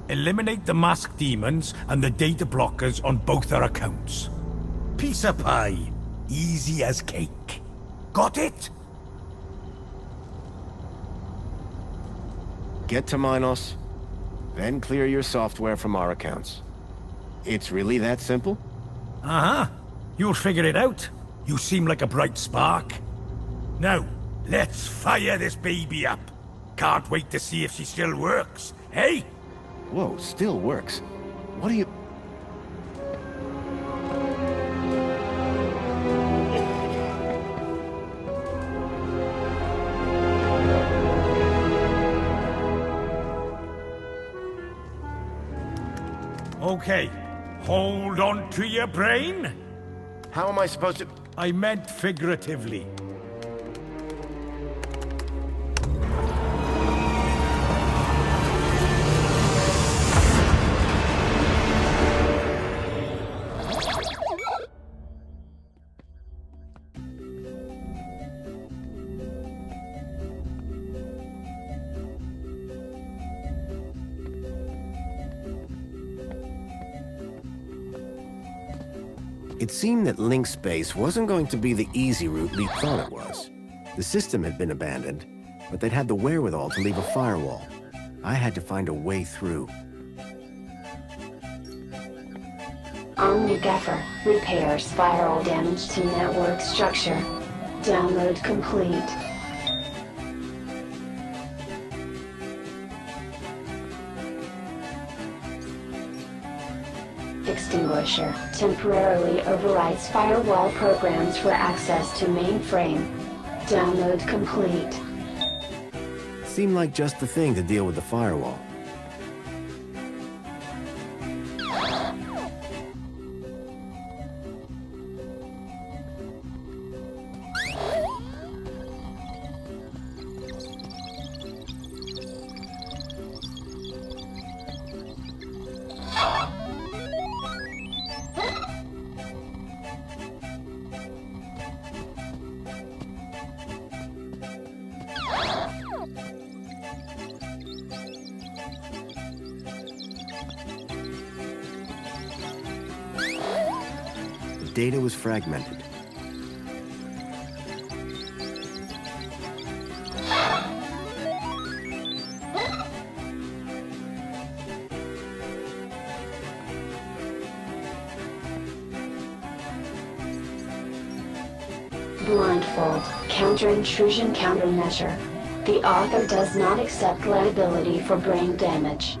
Eliminate the masked demons and the data blockers on both our accounts. Piece of pie. Easy as cake. Got it? Get to Minos, then clear your software from our accounts. It's really that simple? Uh-huh. You'll figure it out. You seem like a bright spark. Now, let's fire this baby up. Can't wait to see if she still works, hey? Whoa, still works. What do you... Okay, hold on to your brain. How am I supposed to... I meant figuratively. It seemed that link space wasn't going to be the easy route Lee thought it was. The system had been abandoned, but they'd had the wherewithal to leave a firewall. I had to find a way through. Omni-Gaffer. Repair spiral damage to network structure. Download complete. Extinguisher temporarily overrides firewall programs for access to mainframe. Download complete. Seemed like just the thing to deal with the firewall. The data was fragmented. Blindfold, counter-intrusion countermeasure. The author does not accept liability for brain damage.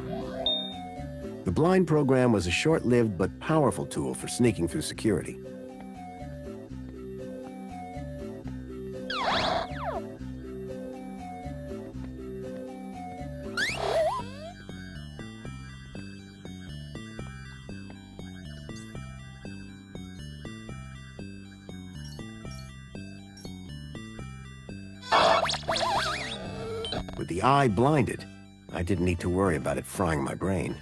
The blind program was a short-lived but powerful tool for sneaking through security. With the eye blinded, I didn't need to worry about it frying my brain.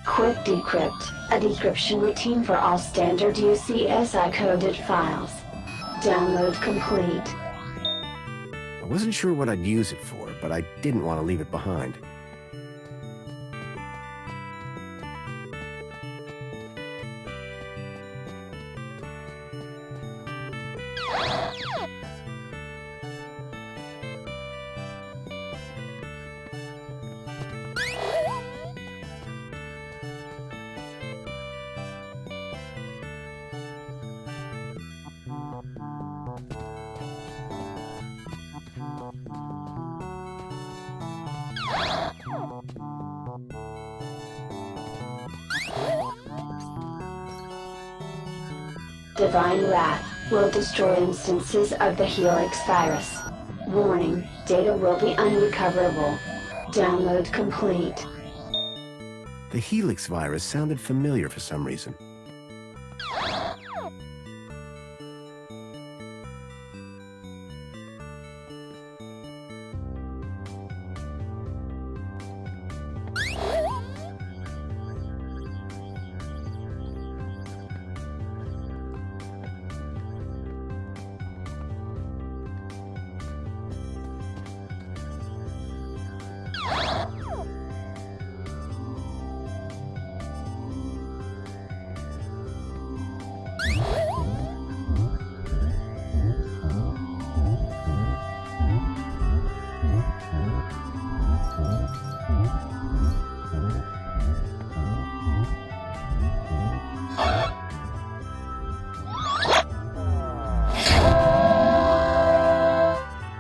Quick Decrypt, a decryption routine for all standard UCSI-coded files. Download complete. I wasn't sure what I'd use it for, but I didn't want to leave it behind. Divine Wrath will destroy instances of the Helix virus. Warning, data will be unrecoverable. Download complete. The Helix virus sounded familiar for some reason.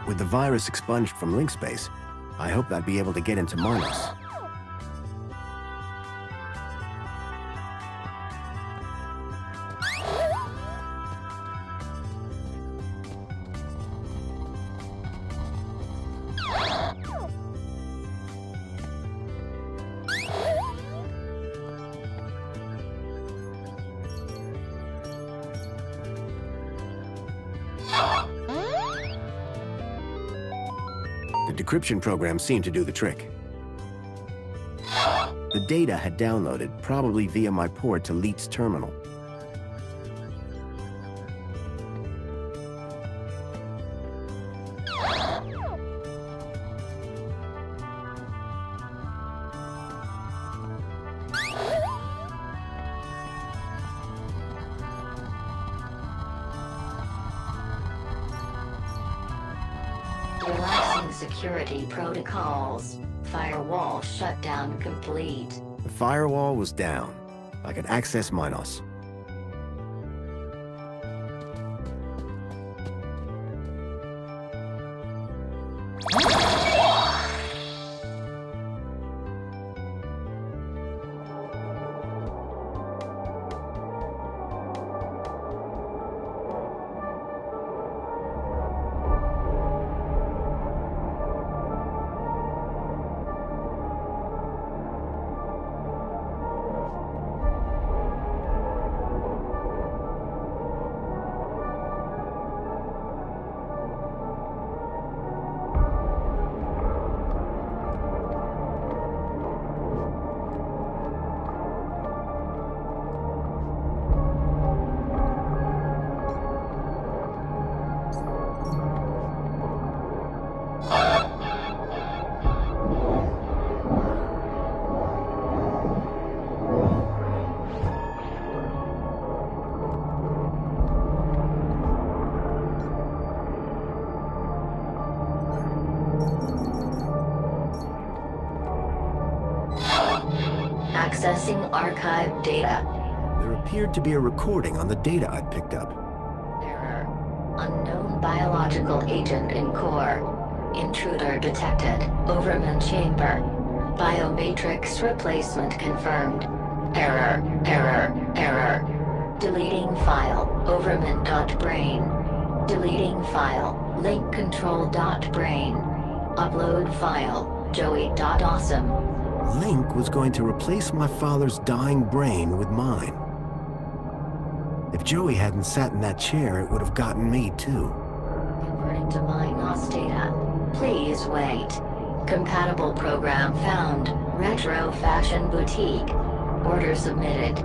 With the virus expunged from link space, I hope I'd be able to get into Minos. The decryption program seemed to do the trick. The data had downloaded, probably via my port to Leet's terminal. Relaxing security protocols. Firewall shutdown complete. The firewall was down. I could access Minos. Accessing archived data. There appeared to be a recording on the data I'd picked up. Error. Unknown biological agent in core. Intruder detected. Overman chamber. Biomatrix replacement confirmed. Error. Deleting file. Overman.brain. Deleting file. Link control.brain. Upload file. Joey.awesome. Link was going to replace my father's dying brain with mine. If Joey hadn't sat in that chair, it would have gotten me too. Converting to Minos data. Please wait. Compatible program found. Retro Fashion Boutique. Order submitted.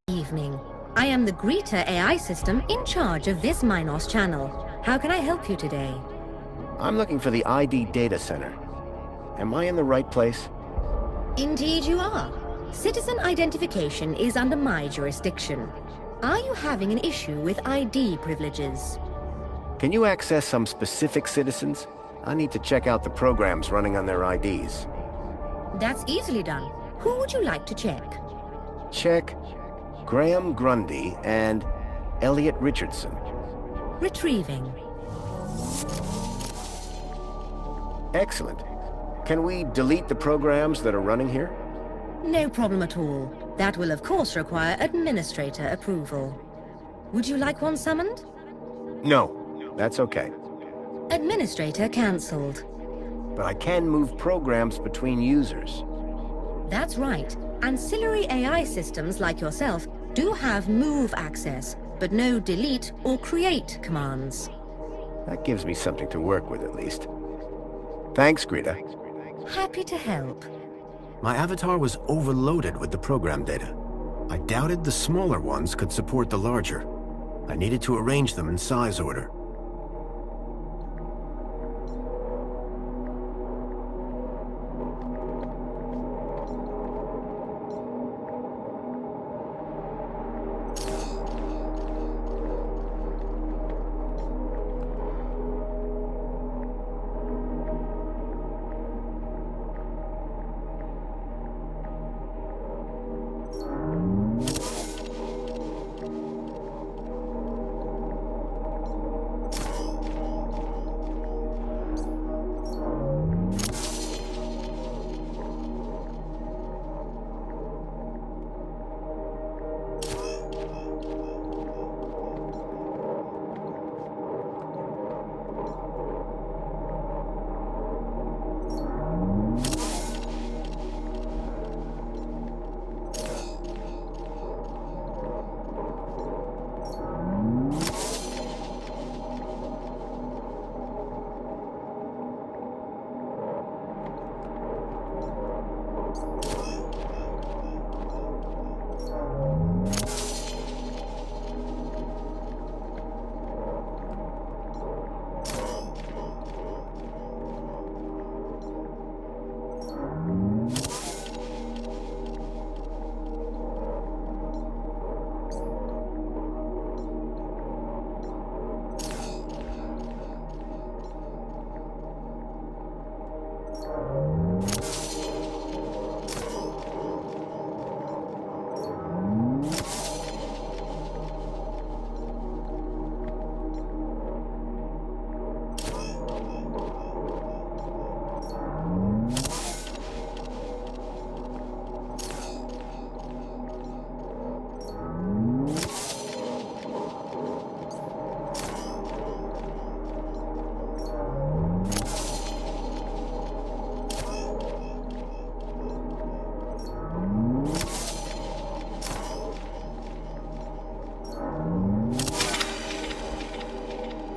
Evening. I am the Greta AI system in charge of this Minos channel. How can I help you today? I'm looking for the ID data center. Am I in the right place? Indeed you are. Citizen identification is under my jurisdiction. Are you having an issue with ID privileges? Can you access some specific citizens? I need to check out the programs running on their IDs. That's easily done. Who would you like to check? Check Graham Grundy and Elliot Richardson. Retrieving. Excellent. Can we delete the programs that are running here? No problem at all. That will of course require administrator approval. Would you like one summoned? No, that's okay. Administrator cancelled. But I can move programs between users. That's right. Ancillary AI systems like yourself do have move access, but no delete or create commands. That gives me something to work with at least. Thanks, Greta. Happy to help. My avatar was overloaded with the program data. I doubted the smaller ones could support the larger. I needed to arrange them in size order.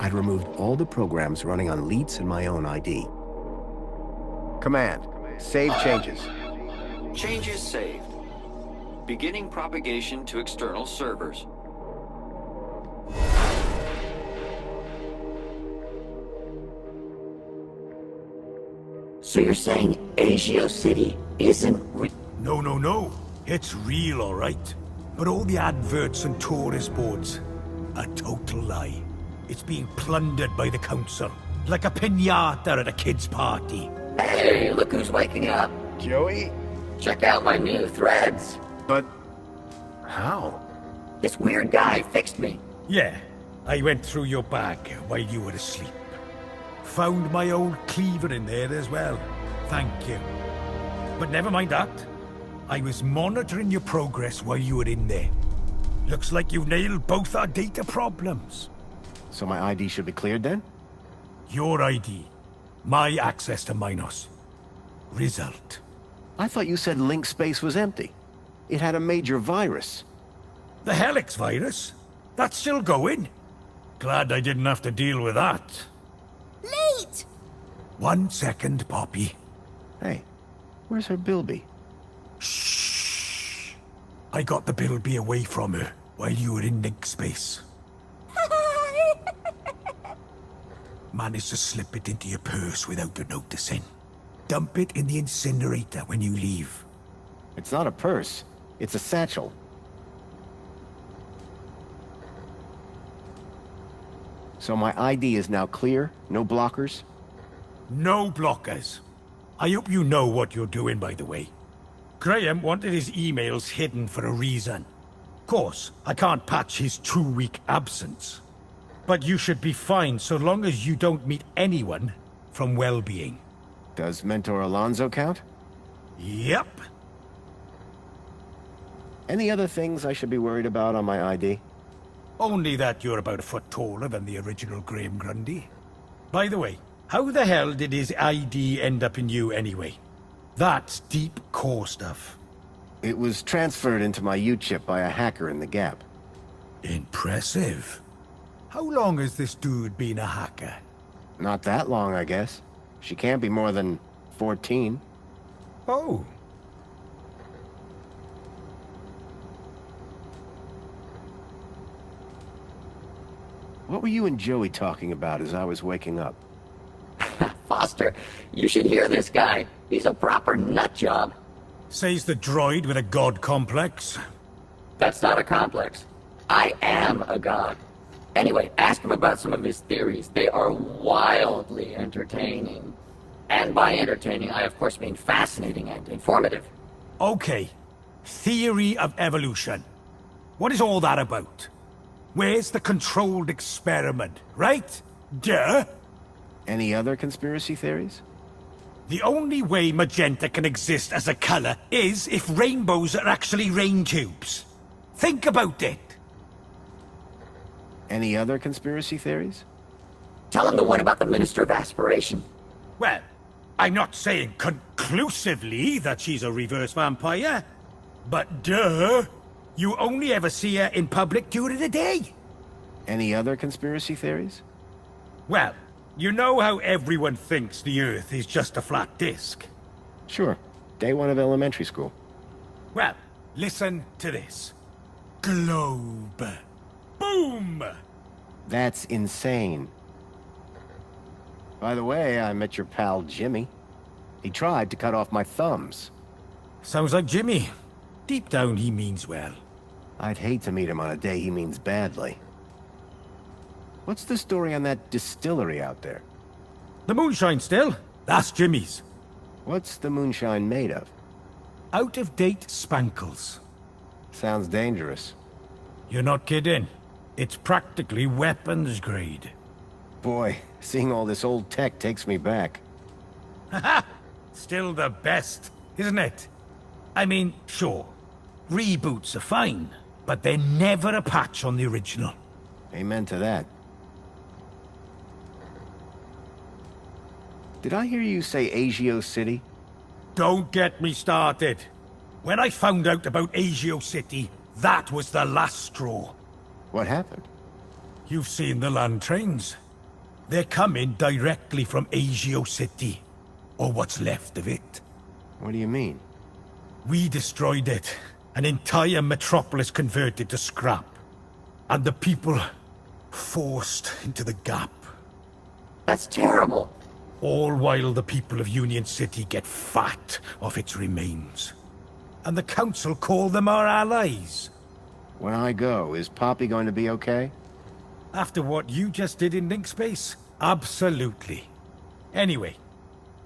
I'd removed all the programs running on Leets and my own ID. Command, save changes. Changes saved. Beginning propagation to external servers. So you're saying Agio City isn't No, no, no. It's real, all right. But all the adverts and tourist boards, a total lie. It's being plundered by the council, like a piñata at a kid's party. Hey, look who's waking up. Joey? Check out my new threads. But... how? This weird guy fixed me. Yeah, I went through your bag while you were asleep. Found my old cleaver in there as well. Thank you. But never mind that. I was monitoring your progress while you were in there. Looks like you nailed both our data problems. So my ID should be cleared then? Your ID. My access to Minos. Result. I thought you said link space was empty. It had a major virus. The Helix virus? That's still going? Glad I didn't have to deal with that. Late! 1 second, Poppy. Hey, where's her Bilby? Shh. I got the Bilby away from her while you were in link space. Managed to slip it into your purse without you noticing. Dump it in the incinerator when you leave. It's not a purse. It's a satchel. So my ID is now clear? No blockers? No blockers. I hope you know what you're doing, by the way. Graham wanted his emails hidden for a reason. Of course, I can't patch his 2-week absence. But you should be fine so long as you don't meet anyone from well-being. Does Mentor Alonso count? Yep. Any other things I should be worried about on my ID? Only that you're about a foot taller than the original Graham Grundy. By the way, how the hell did his ID end up in you anyway? That's deep core stuff. It was transferred into my U-chip by a hacker in the Gap. Impressive. How long has this dude been a hacker? Not that long, I guess. She can't be more than 14. Oh. What were you and Joey talking about as I was waking up? Foster, you should hear this guy. He's a proper nut job. Says the droid with a god complex. That's not a complex. I am a god. Anyway, ask him about some of his theories. They are wildly entertaining. And by entertaining, I of course mean fascinating and informative. Okay. Theory of evolution. What is all that about? Where's the controlled experiment, right? Duh! Any other conspiracy theories? The only way magenta can exist as a color is if rainbows are actually rain tubes. Think about it. Any other conspiracy theories? Tell him the one about the Minister of Aspiration. Well, I'm not saying conclusively that she's a reverse vampire, but duh, you only ever see her in public during the day. Any other conspiracy theories? Well, you know how everyone thinks the Earth is just a flat disk? Sure. Day one of elementary school. Well, listen to this. Globe. Boom! That's insane. By the way, I met your pal Jimmy. He tried to cut off my thumbs. Sounds like Jimmy. Deep down, he means well. I'd hate to meet him on a day he means badly. What's the story on that distillery out there? The moonshine still? That's Jimmy's. What's the moonshine made of? Out-of-date spankles. Sounds dangerous. You're not kidding. It's practically weapons grade. Boy, seeing all this old tech takes me back. Haha! Still the best, isn't it? I mean, sure, reboots are fine, but they're never a patch on the original. Amen to that. Did I hear you say Agio City? Don't get me started. When I found out about Agio City, that was the last straw. What happened? You've seen the land trains. They're coming directly from Agio City. Or what's left of it. What do you mean? We destroyed it. An entire metropolis converted to scrap. And the people forced into the gap. That's terrible. All while the people of Union City get fat off its remains. And the Council call them our allies. When I go, is Poppy going to be okay? After what you just did in Link Space? Absolutely. Anyway,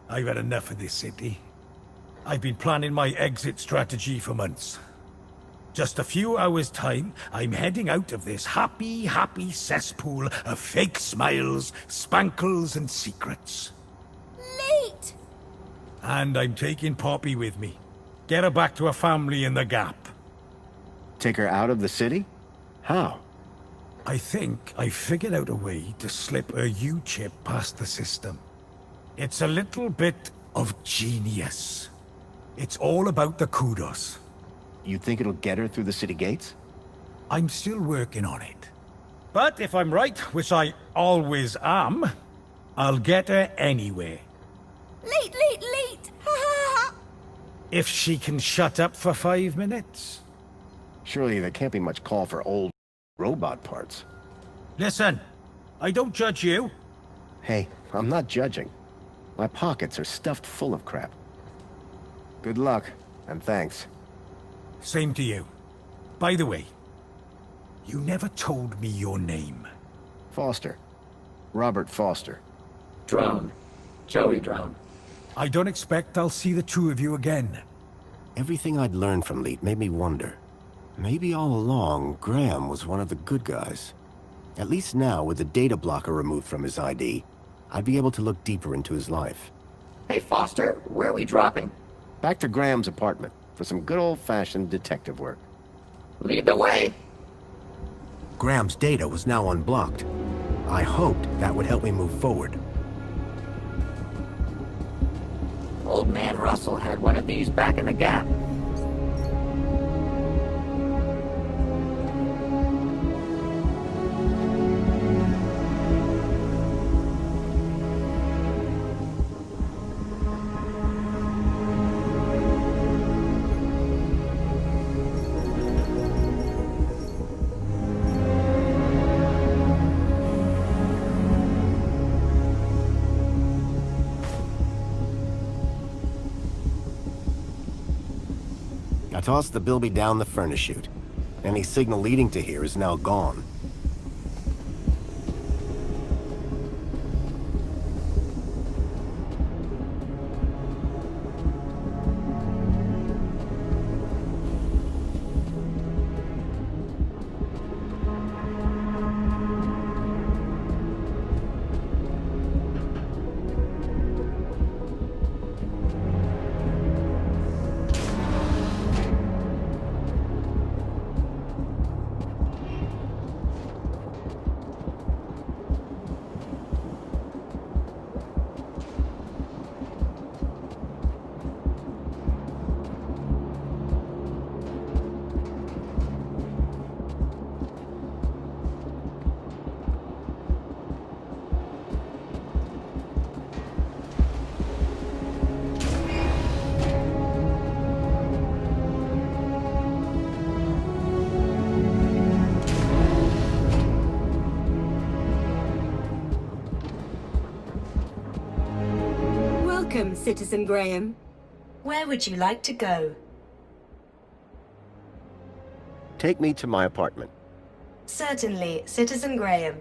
I've had enough of this city. I've been planning my exit strategy for months. Just a few hours' time, I'm heading out of this happy cesspool of fake smiles, spankles, and secrets. Late! And I'm taking Poppy with me. Get her back to her family in the Gap. Take her out of the city? How? I think I figured out a way to slip a U-chip past the system. It's a little bit of genius. It's all about the kudos. You think it'll get her through the city gates? I'm still working on it. But if I'm right, which I always am, I'll get her anywhere. Late! Ha ha ha! If she can shut up for 5 minutes. Surely there can't be much call for old robot parts. Listen, I don't judge you. Hey, I'm not judging. My pockets are stuffed full of crap. Good luck, and thanks. Same to you. By the way, you never told me your name. Foster. Robert Foster. Drone. Joey Drone. I don't expect I'll see the two of you again. Everything I'd learned from Leet made me wonder. Maybe all along, Graham was one of the good guys. At least now, with the data blocker removed from his ID, I'd be able to look deeper into his life. Hey, Foster, where are we dropping? Back to Graham's apartment for some good old-fashioned detective work. Lead the way. Graham's data was now unblocked. I hoped that would help me move forward. Old man Russell had one of these back in the Gap. I tossed the bilby down the furnace chute. Any signal leading to here is now gone. Welcome, Citizen Graham. Where would you like to go? Take me to my apartment. Certainly, Citizen Graham.